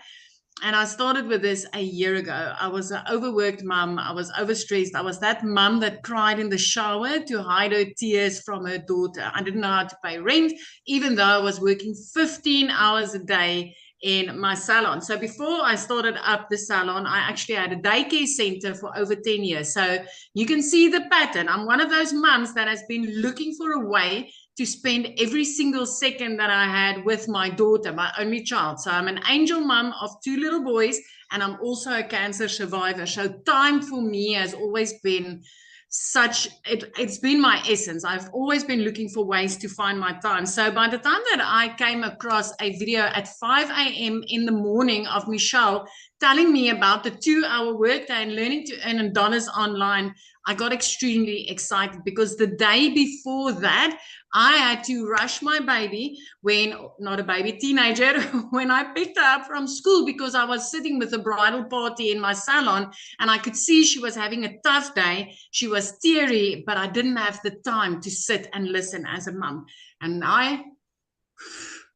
And I started with this a year ago. I was an overworked mom. I was overstressed. I was that mom that cried in the shower to hide her tears from her daughter. I didn't know how to pay rent, even though I was working 15 hours a day in my salon. So before I started up the salon, I actually had a daycare center for over 10 years. So you can see the pattern. I'm one of those moms that has been looking for a way to spend every single second that I had with my daughter, my only child. So I'm an angel mom of 2 little boys, and I'm also a cancer survivor. So time for me has always been it's been my essence. I've always been looking for ways to find my time. So by the time that I came across a video at 5 a.m. in the morning of Michelle telling me about the 2-hour workday and learning to earn dollars online, I got extremely excited because the day before that, I had to rush my baby teenager, when I picked her up from school because I was sitting with a bridal party in my salon and I could see she was having a tough day. She was teary, but I didn't have the time to sit and listen as a mom. And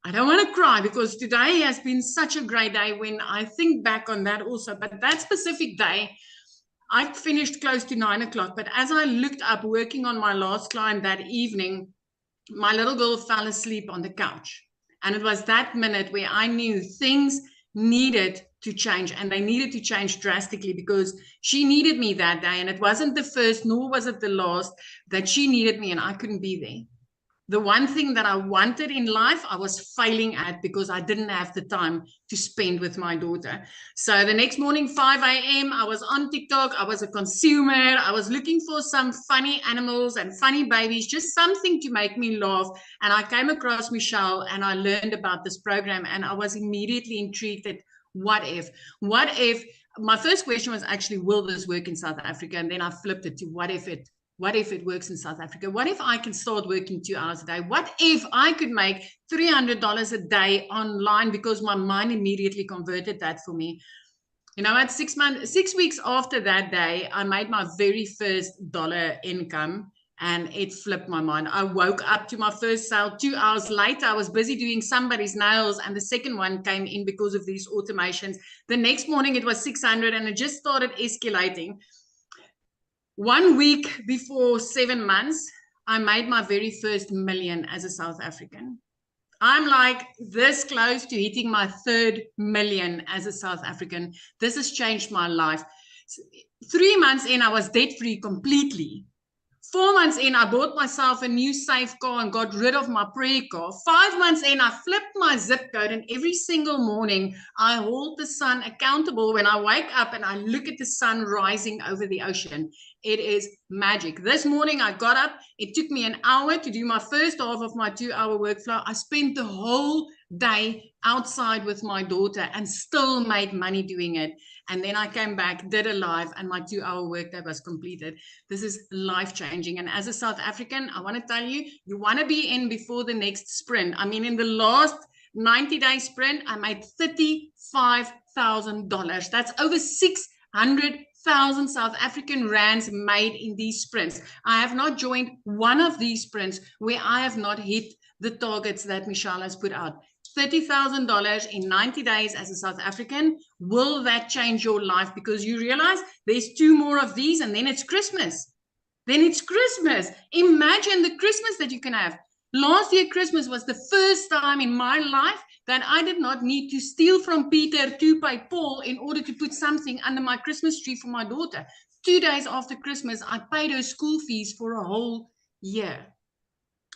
I don't want to cry because today has been such a great day when I think back on that also. But that specific day, I finished close to 9 o'clock. But as I looked up working on my last client that evening, my little girl fell asleep on the couch. And it was that minute where I knew things needed to change, and they needed to change drastically because she needed me that day. And it wasn't the first, nor was it the last, that she needed me and I couldn't be there. The one thing that I wanted in life, I was failing at because I didn't have the time to spend with my daughter. So the next morning, 5 a.m., I was on TikTok. I was a consumer. I was looking for some funny animals and funny babies, just something to make me laugh. And I came across Michelle and I learned about this program, and I was immediately intrigued at what if? My first question was actually, will this work in South Africa? And then I flipped it to what if it works in South Africa? What if I can start working 2 hours a day? What if I could make $300 a day online? Because my mind immediately converted that for me. You know, at 6 weeks after that day, I made my very first dollar income, and it flipped my mind. I woke up to my first sale 2 hours later. I was busy doing somebody's nails, and the second one came in because of these automations. The next morning it was 600, and it just started escalating. 1 week before 7 months, I made my very first million as a South African. I'm like this close to hitting my 3rd million as a South African. This has changed my life. 3 months in, I was debt-free completely. 4 months in, I bought myself a new safe car and got rid of my prayer car. 5 months in, I flipped my zip code, and every single morning I hold the sun accountable when I wake up and I look at the sun rising over the ocean. It is magic. This morning I got up. It took me an hour to do my first half of my 2-hour workflow. I spent the whole day outside with my daughter and still made money doing it. And then I came back, did a live, and my 2-hour workday was completed. This is life-changing. And as a South African, I want to tell you, you want to be in before the next sprint. I mean, in the last 90-day sprint, I made $35,000. That's over 600,000 South African rands made in these sprints. I have not joined one of these sprints where I have not hit the targets that Michelle has put out. $30,000 in 90 days as a South African. Will that change your life? Because you realize there's 2 more of these and then it's Christmas. Imagine the Christmas that you can have. Last year, Christmas was the first time in my life that I did not need to steal from Peter to pay Paul in order to put something under my Christmas tree for my daughter. 2 days after Christmas, I paid her school fees for a whole year.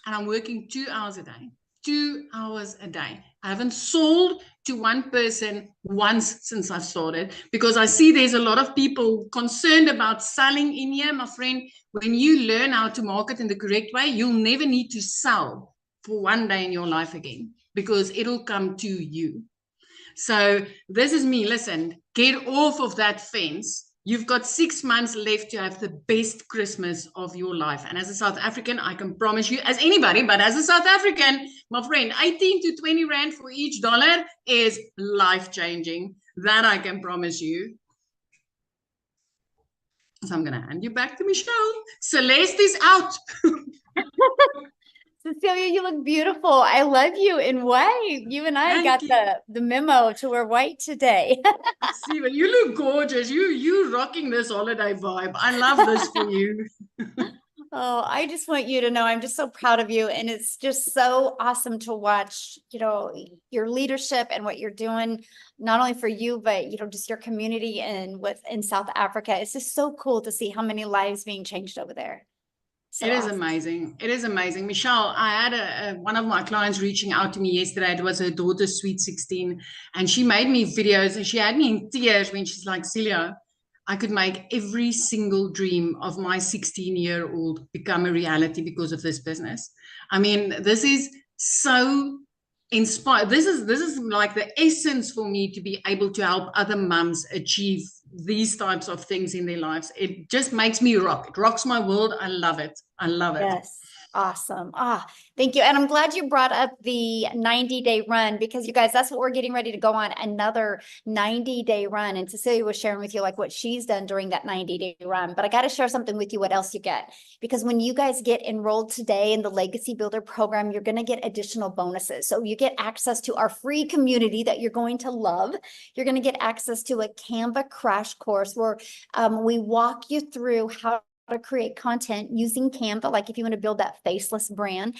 And I'm working 2 hours a day. 2 hours a day. I haven't sold to one person once since I've started, because I see there's a lot of people concerned about selling in here. My friend, when you learn how to market in the correct way, you'll never need to sell for one day in your life again, because it'll come to you. So this is me. Listen, get off of that fence. You've got 6 months left to have the best Christmas of your life. And as a South African, I can promise you, as anybody, but as a South African, my friend, 18 to 20 rand for each dollar is life-changing. That I can promise you. So I'm going to hand you back to Michelle. Celeste is out. Cecilia, you look beautiful. I love you in white. You and I got the memo to wear white today. See, but you look gorgeous. You rocking this holiday vibe. I love this for you. Oh, I just want you to know I'm just so proud of you. And it's just so awesome to watch, you know, your leadership and what you're doing, not only for you, but, you know, just your community and in South Africa. It's just so cool to see how many lives being changed over there. So it is awesome. amazing. It is amazing. Michelle, I had one of my clients reaching out to me yesterday. It was her daughter's sweet 16, and she made me videos, and she had me in tears when she's like, Celia, I could make every single dream of my 16-year-old become a reality because of this business. I mean, this is so inspired. This is like the essence for me to be able to help other mums achieve these types of things in their lives. It just makes me rock. It rocks my world. I love it. I love it. Yes. Awesome. Thank you. And I'm glad you brought up the 90-day run, because you guys, that's what we're getting ready to go on, another 90-day run. And Cecilia was sharing with you like what she's done during that 90-day run. But I got to share something with you, what else you get. Because when you guys get enrolled today in the Legacy Builder program, you're going to get additional bonuses. So you get access to our free community that you're going to love. You're going to get access to a Canva crash course where we walk you through how to create content using Canva, like if you want to build that faceless brand.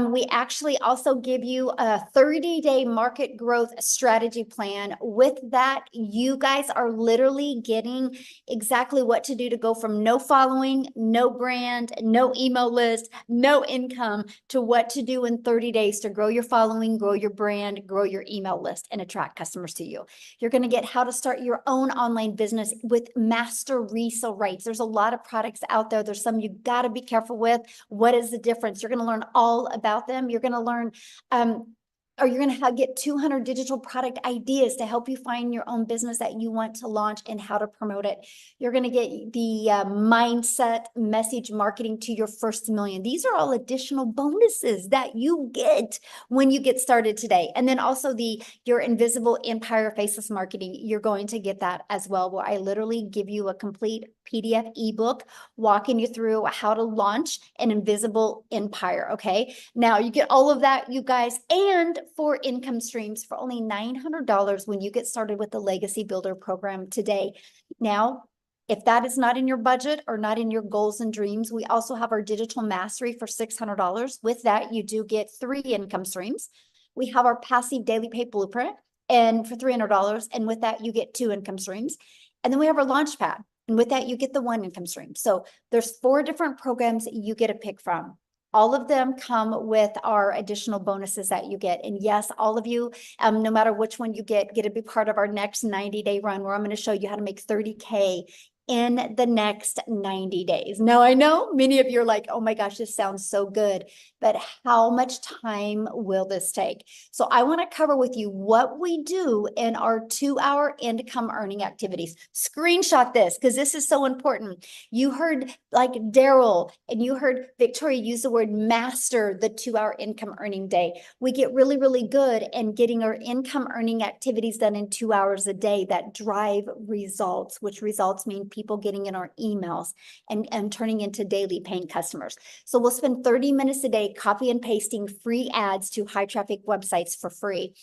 We actually also give you a 30-day market growth strategy plan. With that, you guys are literally getting exactly what to do to go from no following, no brand, no email list, no income, to what to do in 30 days to grow your following, grow your brand, grow your email list, and attract customers to you. You're going to get how to start your own online business with master resale rates. There's a lot of products out there. There's some you got to be careful with. What is the difference? You're going to learn all about them. You're going to learn, or you're going to get 200 digital product ideas to help you find your own business that you want to launch and how to promote it. You're going to get the mindset message marketing to your first million. These are all additional bonuses that you get when you get started today. And then also your invisible empire faceless marketing, you're going to get that as well, where I literally give you a complete PDF ebook walking you through how to launch an invisible empire. Okay. Now you get all of that, you guys, and 4 income streams for only $900 when you get started with the Legacy Builder program today. Now, if that is not in your budget or not in your goals and dreams, we also have our digital mastery for $600. With that, you do get 3 income streams. We have our passive daily pay blueprint and for $300. And with that, you get 2 income streams. And then we have our launch pad. And with that, you get the 1 income stream. So there's 4 different programs that you get to pick from. All of them come with our additional bonuses that you get. And yes, all of you, no matter which one you get to be part of our next 90-day run, where I'm going to show you how to make 30K in the next 90 days. Now, I know many of you are like, oh my gosh, this sounds so good, but how much time will this take? So I want to cover with you what we do in our 2-hour income earning activities. Screenshot this because this is so important. You heard like Daryl and you heard Victoria use the word master the 2-hour income earning day. We get really, really good in getting our income earning activities done in 2 hours a day that drive results, which results mean people getting in our emails and turning into daily paying customers. So we'll spend 30 minutes a day copy and pasting free ads to high traffic websites for free.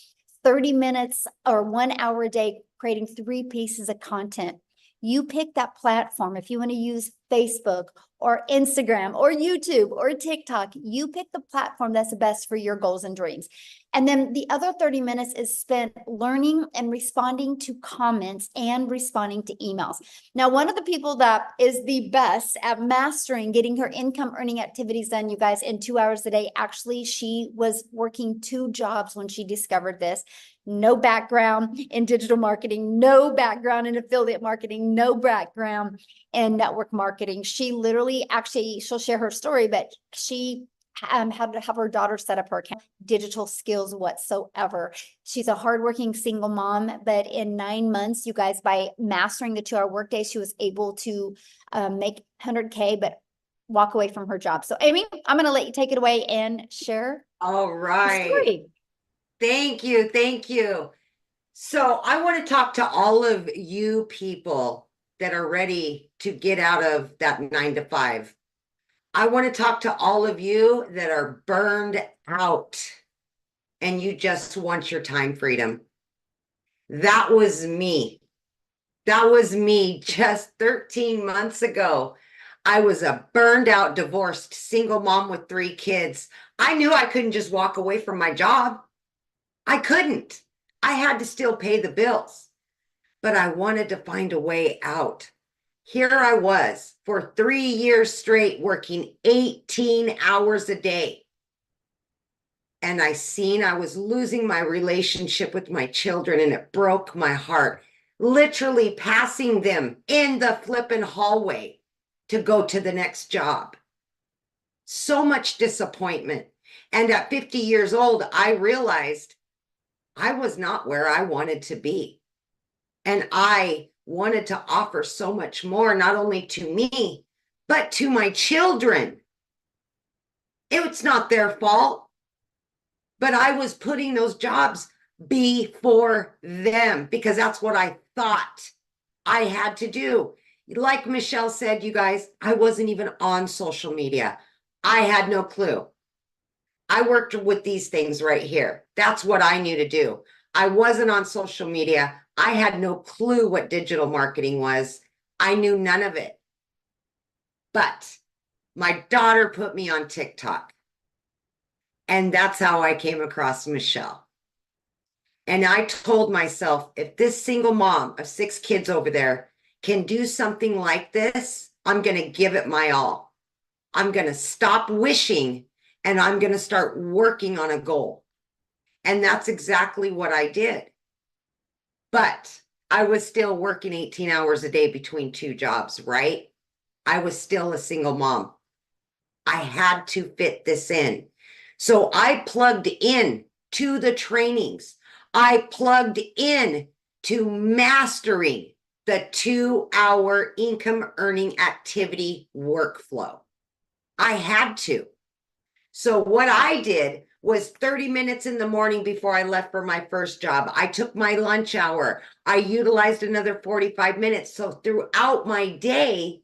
30 minutes or 1 hour a day creating 3 pieces of content. You pick that platform. If you want to use Facebook or Instagram or YouTube or TikTok, you pick the platform that's the best for your goals and dreams. And then the other 30 minutes is spent learning and responding to comments and responding to emails. Now, one of the people that is the best at mastering getting her income earning activities done, you guys, in 2 hours a day, actually, she was working 2 jobs when she discovered this. No background in digital marketing, no background in affiliate marketing, no background in network marketing. She literally, actually, she'll share her story, but she had to have her daughter set up her account, digital skills whatsoever. She's a hardworking single mom, but in 9 months, you guys, by mastering the 2-hour workday, she was able to make 100K, but walk away from her job. So Amy, I'm going to let you take it away and share. All right. The story. Thank you. Thank you. So I want to talk to all of you people that are ready to get out of that 9 to 5. I want to talk to all of you that are burned out and you just want your time freedom. That was me. That was me just 13 months ago. I was a burned out, divorced, single mom with 3 kids. I knew I couldn't just walk away from my job. I couldn't. I had to still pay the bills, but I wanted to find a way out. Here I was for 3 years straight working 18 hours a day. And I was losing my relationship with my children, and it broke my heart, literally passing them in the flippin' hallway to go to the next job. So much disappointment. And at 50 years old, I realized I was not where I wanted to be. And I wanted to offer so much more, not only to me, but to my children. It's not their fault, but I was putting those jobs before them because that's what I thought I had to do. Like Michelle said, you guys, I wasn't even on social media. I had no clue. I worked with these things right here. That's what I knew to do. I wasn't on social media. I had no clue what digital marketing was. I knew none of it. But my daughter put me on TikTok. And that's how I came across Michelle. And I told myself, if this single mom of 6 kids over there can do something like this, I'm going to give it my all. I'm going to stop wishing and I'm going to start working on a goal. And that's exactly what I did. But I was still working 18 hours a day between 2 jobs, right? I was still a single mom. I had to fit this in. So I plugged in to the trainings. I plugged in to mastering the 2-hour income earning activity workflow. I had to. So what I did was 30 minutes in the morning before I left for my first job. I took my lunch hour. I utilized another 45 minutes. So throughout my day,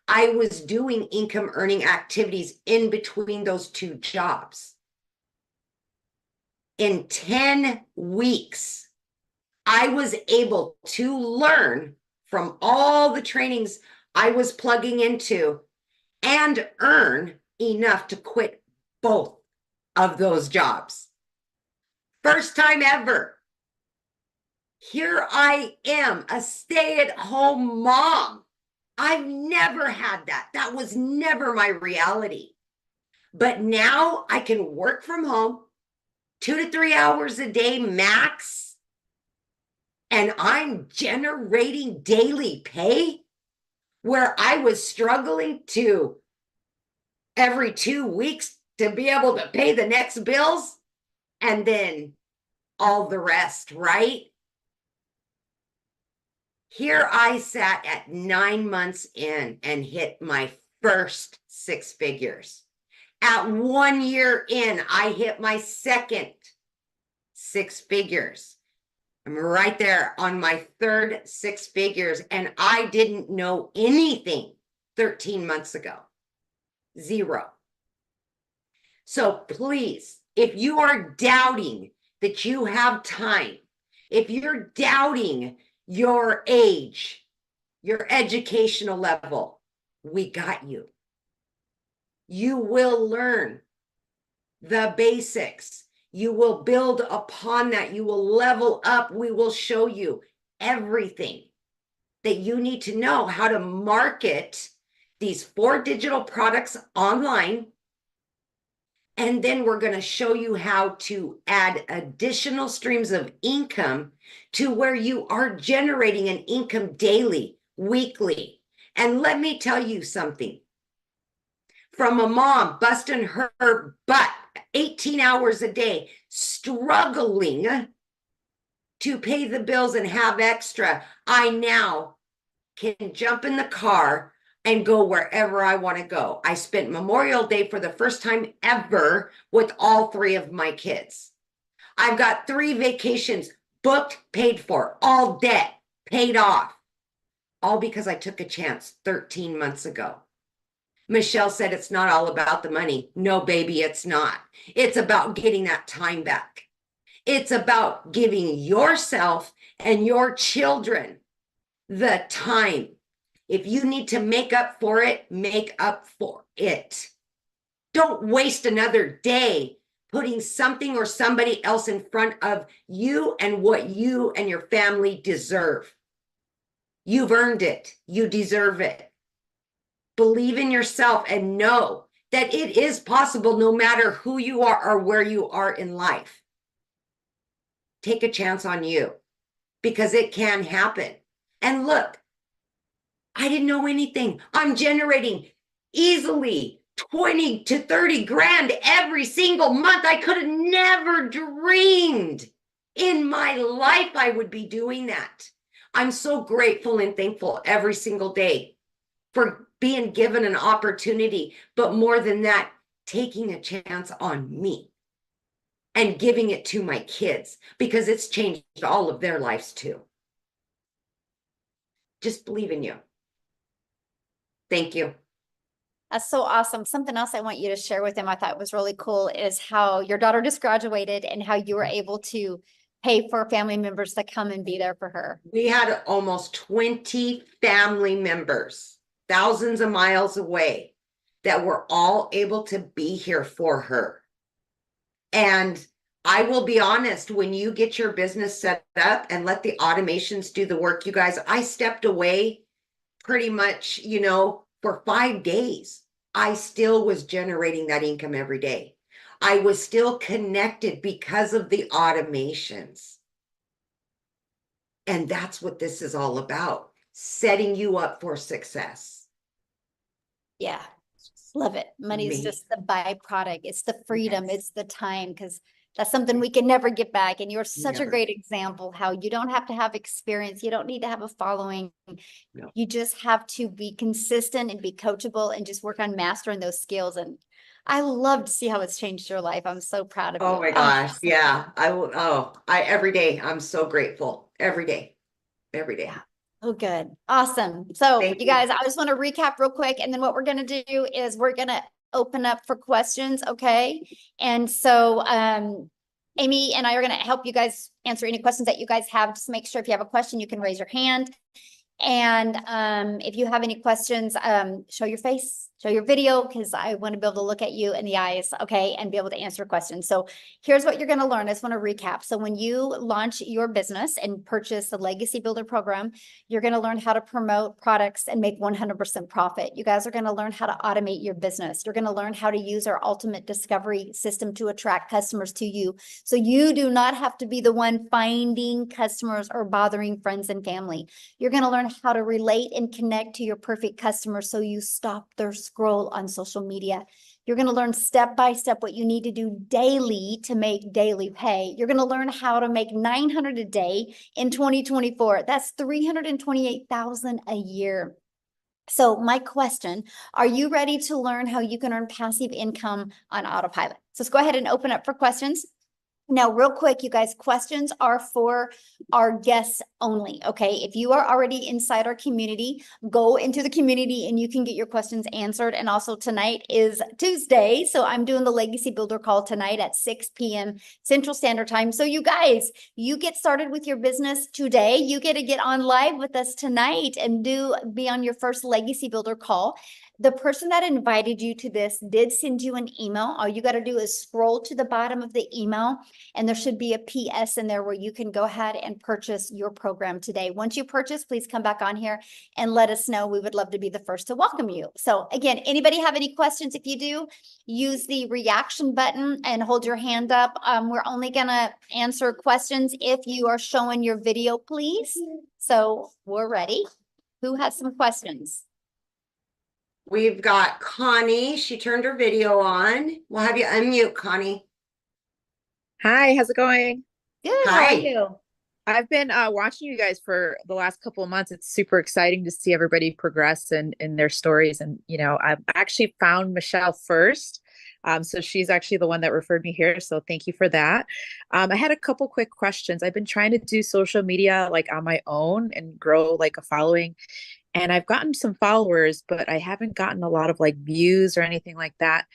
I was doing income earning activities in between those 2 jobs. In 10 weeks, I was able to learn from all the trainings I was plugging into and earn enough to quit both of those jobs. First time ever. Here I am, a stay-at-home mom. I've never had that. That was never my reality. But now I can work from home 2 to 3 hours a day max. And I'm generating daily pay where I was struggling to every 2 weeks to be able to pay the next bills and then all the rest, right? Here I sat at 9 months in and hit my first 6 figures. At 1 year in, I hit my second 6 figures. I'm right there on my third 6 figures, and I didn't know anything 13 months ago. 0. So please, if you are doubting that you have time, if you're doubting your age, your educational level, we got you. You will learn the basics. You will build upon that. You will level up. We will show you everything that you need to know how to market these 4 digital products online. And then we're going to show you how to add additional streams of income to where you are generating an income daily, weekly. And let me tell you something. From a mom busting her butt 18 hours a day, struggling to pay the bills and have extra, I now can jump in the car and go wherever I want to go. I spent Memorial Day for the first time ever with all 3 of my kids. I've got 3 vacations booked, paid for, all debt paid off, all because I took a chance 13 months ago. Michelle said it's not all about the money. No, baby, it's not. It's about getting that time back. It's about giving yourself and your children the time. If you need to make up for it, make up for it. Don't waste another day putting something or somebody else in front of you and what you and your family deserve. You've earned it. You deserve it. Believe in yourself and know that it is possible no matter who you are or where you are in life. Take a chance on you because it can happen. And look, I didn't know anything. I'm generating easily 20 to 30 grand every single month. I could have never dreamed in my life I would be doing that. I'm so grateful and thankful every single day for being given an opportunity. But more than that, taking a chance on me and giving it to my kids because it's changed all of their lives too. Just believe in you. Thank you. That's so awesome. Something else I want you to share with them I thought was really cool is how your daughter just graduated and how you were able to pay for family members to come and be there for her. We had almost 20 family members, thousands of miles away, that were all able to be here for her. And I will be honest, when you get your business set up and let the automations do the work, you guys, I stepped away pretty much, for 5 days. I still was generating that income every day. I was still connected because of the automations. And that's what this is all about, setting you up for success. Yeah, love it. Money is just the byproduct. It's the freedom. Yes. It's the time, because that's something we can never get back. And you're such a Never. great example how you don't have to have experience. You don't need to have a following. No. You just have to be consistent and be coachable and just work on mastering those skills. And I love to see how it's changed your life. I'm so proud of you. Oh my gosh. Yeah. I will. Oh, every day I'm so grateful. Every day. Every day. Yeah. Oh, good. Awesome. So Thank you you. guys, I just want to recap real quick. And then what we're going to do is we're going to open up for questions. Okay. And so, Amy and I are going to help you guys answer any questions that you guys have. Just make sure if you have a question, you can raise your hand. And if you have any questions, show your face, show your video, because I want to be able to look at you in the eyes, okay, and be able to answer questions. So here's what you're going to learn. I just want to recap. So when you launch your business and purchase the Legacy Builder program, you're going to learn how to promote products and make 100% profit. You guys are going to learn how to automate your business. You're going to learn how to use our ultimate discovery system to attract customers to you. So you do not have to be the one finding customers or bothering friends and family. You're going to learn how to relate and connect to your perfect customer so you stop their scroll on social media. You're going to learn step by step what you need to do daily to make daily pay. You're going to learn how to make $900 a day in 2024. That's $328,000 a year. So my question, are you ready to learn how you can earn passive income on autopilot? So let's go ahead and open up for questions. Now, real quick, you guys, questions are for our guests only, okay? If you are already inside our community, go into the community and you can get your questions answered. And also tonight is Tuesday, so I'm doing the Legacy Builder call tonight at 6 p.m. Central Standard Time. So you guys, you get started with your business today. You get to get on live with us tonight and be on your first Legacy Builder call. The person that invited you to this did send you an email. All you got to do is scroll to the bottom of the email and there should be a PS in there where you can go ahead and purchase your program today. Once you purchase, please come back on here and let us know. We would love to be the first to welcome you. So again, anybody have any questions? If you do, use the reaction button and hold your hand up. We're only going to answer questions if you are showing your video, please. So we're ready. Who has some questions? We've got Connie. She turned her video on. We'll have you unmute, Connie. Hi, how's it going? Good. Hi. How are you? I've been watching you guys for the last couple of months. It's super exciting to see everybody progress in their stories. And, I've actually found Michelle first. So she's actually the one that referred me here. So thank you for that. I had a couple quick questions. I've been trying to do social media like on my own and grow like a following. And I've gotten some followers, but I haven't gotten a lot of like views or anything like that.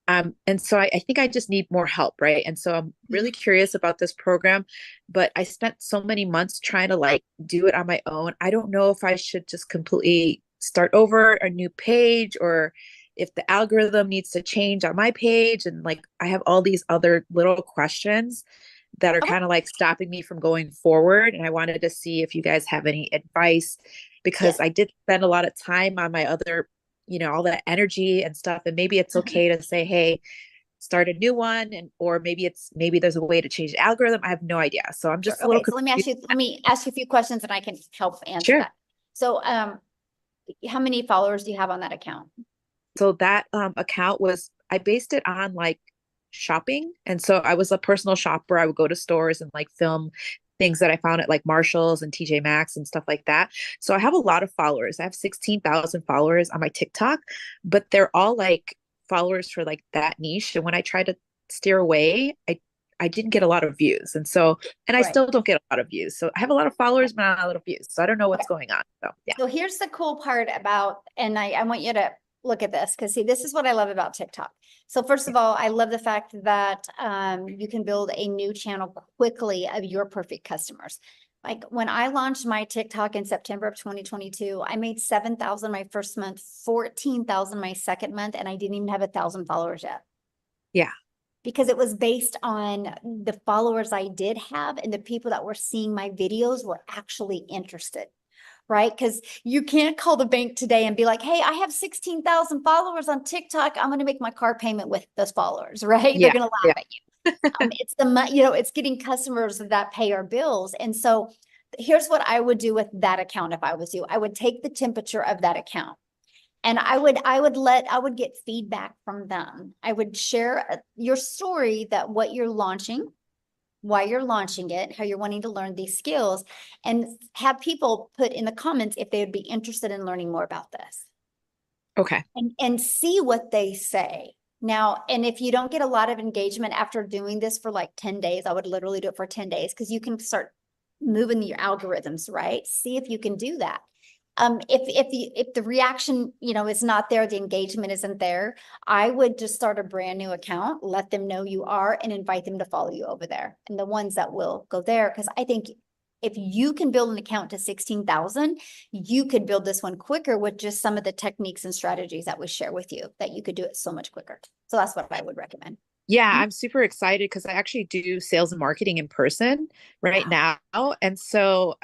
And so I think I just need more help, right? And so I'm really curious about this program, but I spent so many months trying to like do it on my own. I don't know if I should just completely start over a new page or if the algorithm needs to change on my page. And like, I have all these other little questions that are kind of like stopping me from going forward. And I wanted to see if you guys have any advice because I did spend a lot of time on my other, all that energy and stuff. And maybe it's okay to say, hey, start a new one. Or maybe there's a way to change the algorithm. I have no idea. So I'm just a little so let me ask you a few questions and I can help answer that. So, how many followers do you have on that account? So that account I based it on like shopping. And so I was a personal shopper. I would go to stores and like film things that I found at like Marshall's and TJ Maxx and stuff like that. So I have a lot of followers. I have 16,000 followers on my TikTok, but they're all like followers for like that niche. And when I tried to steer away, I didn't get a lot of views. And so, and I Right. still don't get a lot of views. So I have a lot of followers, but not a lot of views. So I don't know what's going on. So yeah. So here's the cool part about, and I want you to look at this, because see, this is what I love about TikTok. So first of all, I love the fact that you can build a new channel quickly of your perfect customers. Like when I launched my TikTok in September of 2022, I made 7,000 my first month, 14,000 my second month, and I didn't even have 1,000 followers yet. Yeah. Because it was based on the followers I did have, and the people that were seeing my videos were actually interested, right? Because you can't call the bank today and be like, hey, I have 16,000 followers on TikTok. I'm going to make my car payment with those followers, right? Yeah. They're going to laugh at you. It's it's getting customers that pay our bills. And so here's what I would do with that account if I was you. I would take the temperature of that account. And I would get feedback from them. I would share your story, that what you're launching, why you're launching it, how you're wanting to learn these skills, and have people put in the comments if they would be interested in learning more about this. Okay. And see what they say. Now, and if you don't get a lot of engagement after doing this for like 10 days, I would literally do it for 10 days, because you can start moving your algorithms, right? See if you can do that. If the reaction, is not there, the engagement isn't there, I would just start a brand new account, let them know you are, and invite them to follow you over there. And the ones that will go there, because I think if you can build an account to 16,000, you could build this one quicker with just some of the techniques and strategies that we share with you, that you could do it so much quicker. So that's what I would recommend. Yeah, I'm super excited because I actually do sales and marketing in person right now. And so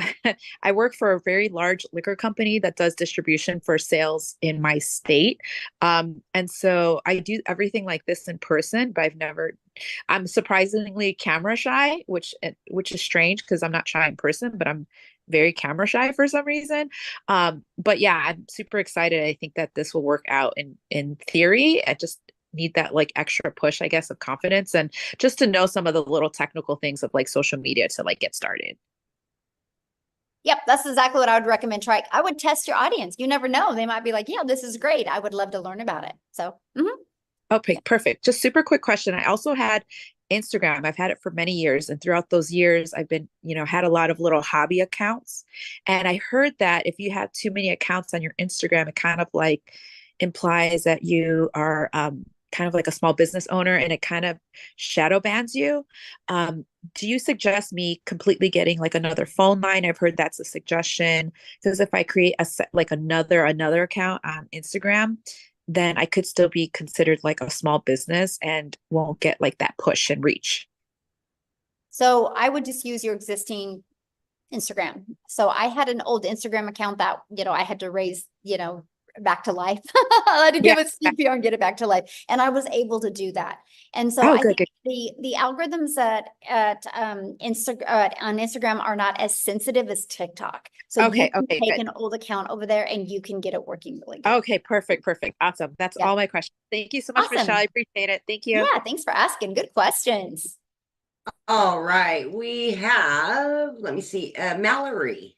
I work for a very large liquor company that does distribution for sales in my state. And so I do everything like this in person, but I'm surprisingly camera shy, which is strange because I'm not shy in person, but I'm very camera shy for some reason. But yeah, I'm super excited. I think that this will work out in theory. I just need that like extra push, I guess, of confidence, and just to know some of the little technical things of like social media to like get started. Yep, that's exactly what I would recommend. I would test your audience. You never know. They might be like, yeah, this is great. I would love to learn about it. So, Okay, perfect. Just super quick question. I also had Instagram. I've had it for many years. And throughout those years, I've been, had a lot of little hobby accounts. And I heard that if you have too many accounts on your Instagram, it kind of like implies that you are kind of like a small business owner, and it kind of shadow bans you. Do you suggest me completely getting like another phone line? I've heard that's a suggestion, because if I create another account on Instagram, then I could still be considered like a small business and won't get like that push and reach. So I would just use your existing Instagram. So I had an old Instagram account that, I had to raise, back to life. I had to give it CPR and get it back to life. And I was able to do that. And so I think the algorithms on Instagram are not as sensitive as TikTok. So you can take an old account over there and you can get it working really good. Okay, perfect. Awesome. That's all my questions. Thank you so much, Michelle. I appreciate it. Thank you. Yeah, thanks for asking. Good questions. All right. We have, let me see, Mallory.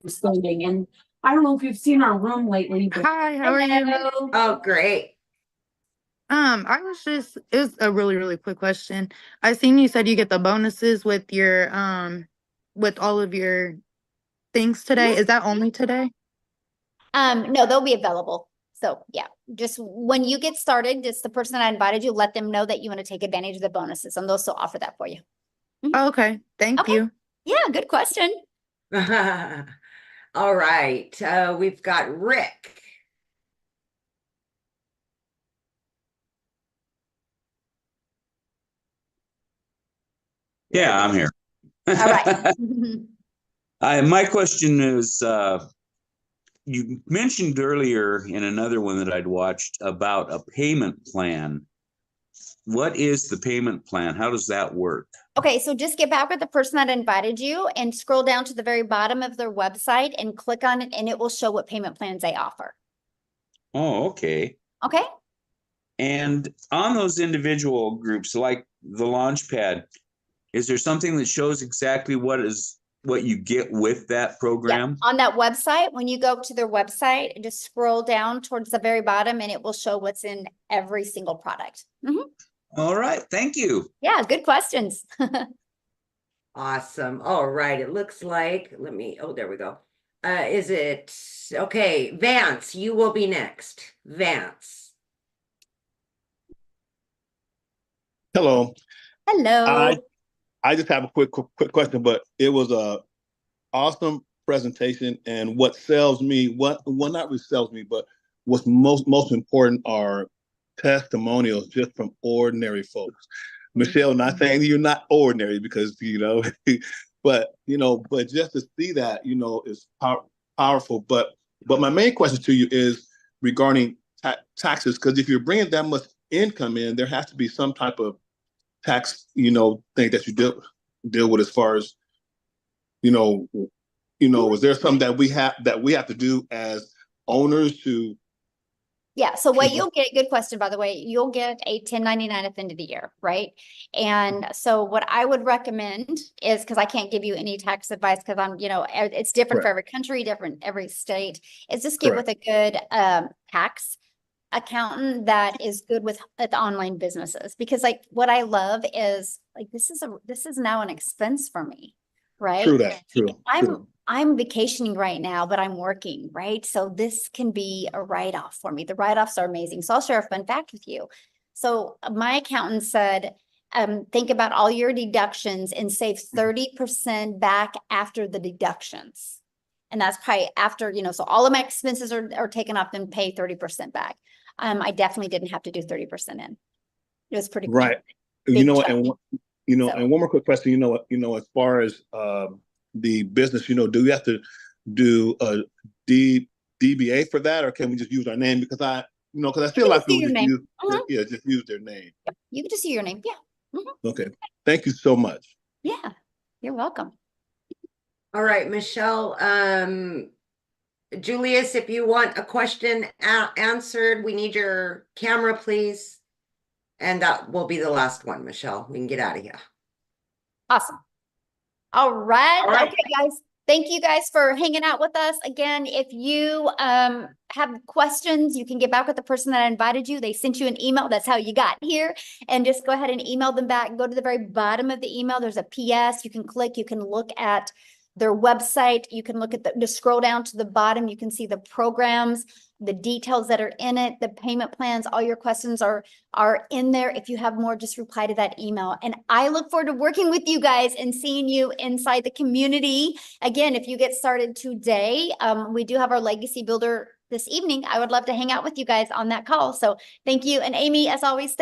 Standing, and I don't know if you've seen our room lately, but Hi, how are you? Oh, great. It was a really, really quick question. I seen you said you get the bonuses with your with all of your things today. Is that only today? No, they'll be available. So yeah, just when you get started, just the person that invited you, let them know that you want to take advantage of the bonuses, and they'll still offer that for you. Oh, okay. Thank you. Yeah, good question. All right. We've got Rick. Yeah, I'm here. All right. My question is, you mentioned earlier in another one that I'd watched about a payment plan. What is the payment plan? How does that work? Okay, so just get back with the person that invited you and scroll down to the very bottom of their website and click on it, and it will show what payment plans they offer. Oh, okay. Okay. And on those individual groups, like the Launchpad, is there something that shows exactly what is what you get with that Yeah, program? on that website, when you go to their website, just scroll down towards the very bottom and it will show what's in every single product. All right, thank you. Yeah, good questions. Awesome. All right. It looks like, oh, there we go. Is it, okay, Vance, you will be next. Vance. Hello. Hello. I just have a quick question, but it was a awesome presentation, and what sells me, well, not really sells me, but what's most important are testimonials just from ordinary folks. Michelle, not saying you're not ordinary, because but just to see that, is powerful. But my main question to you is regarding taxes, because if you're bringing that much income in, there has to be some type of tax, thing that you deal with, as far as, is there something that we have to do as owners to? Yeah, so what you'll get, good question, by the way, you'll get a 1099 at the end of the year, right? And so what I would recommend is, because I can't give you any tax advice, because I'm, it's different for every country, different every state, is just get with a good tax accountant that is good with online businesses. Because like what I love is like, this is now an expense for me, right? True that. True. I'm vacationing right now, but I'm working, right? So this can be a write-off for me. The write-offs are amazing. So I'll share a fun fact with you. So my accountant said, think about all your deductions and save 30% back after the deductions. And that's probably after, so all of my expenses are taken off, then pay 30% back. I definitely didn't have to do 30% in. It was pretty cool. Right. And one more quick question, as far as the business, do you have to do a DBA for that, or can we just use our name? Because I feel like people just use their name. Yeah, you can just use your name. Yeah. Okay. Thank you so much. Yeah, you're welcome. All right, Michelle. Julius, if you want a question answered, we need your camera, please. And that will be the last one, Michelle. We can get out of here. Awesome. All right. Okay, guys. Thank you guys for hanging out with us. Again, if you have questions, you can get back with the person that invited you. They sent you an email. That's how you got here. And just go ahead and email them back. Go to the very bottom of the email. There's a PS. You can click. You can look at their website. You can look at just scroll down to the bottom. You can see the programs, the details that are in it, the payment plans. All your questions are in there. If you have more, just reply to that email. And I look forward to working with you guys and seeing you inside the community. Again, if you get started today, we do have our Legacy Builder this evening. I would love to hang out with you guys on that call. So thank you. And Amy, as always,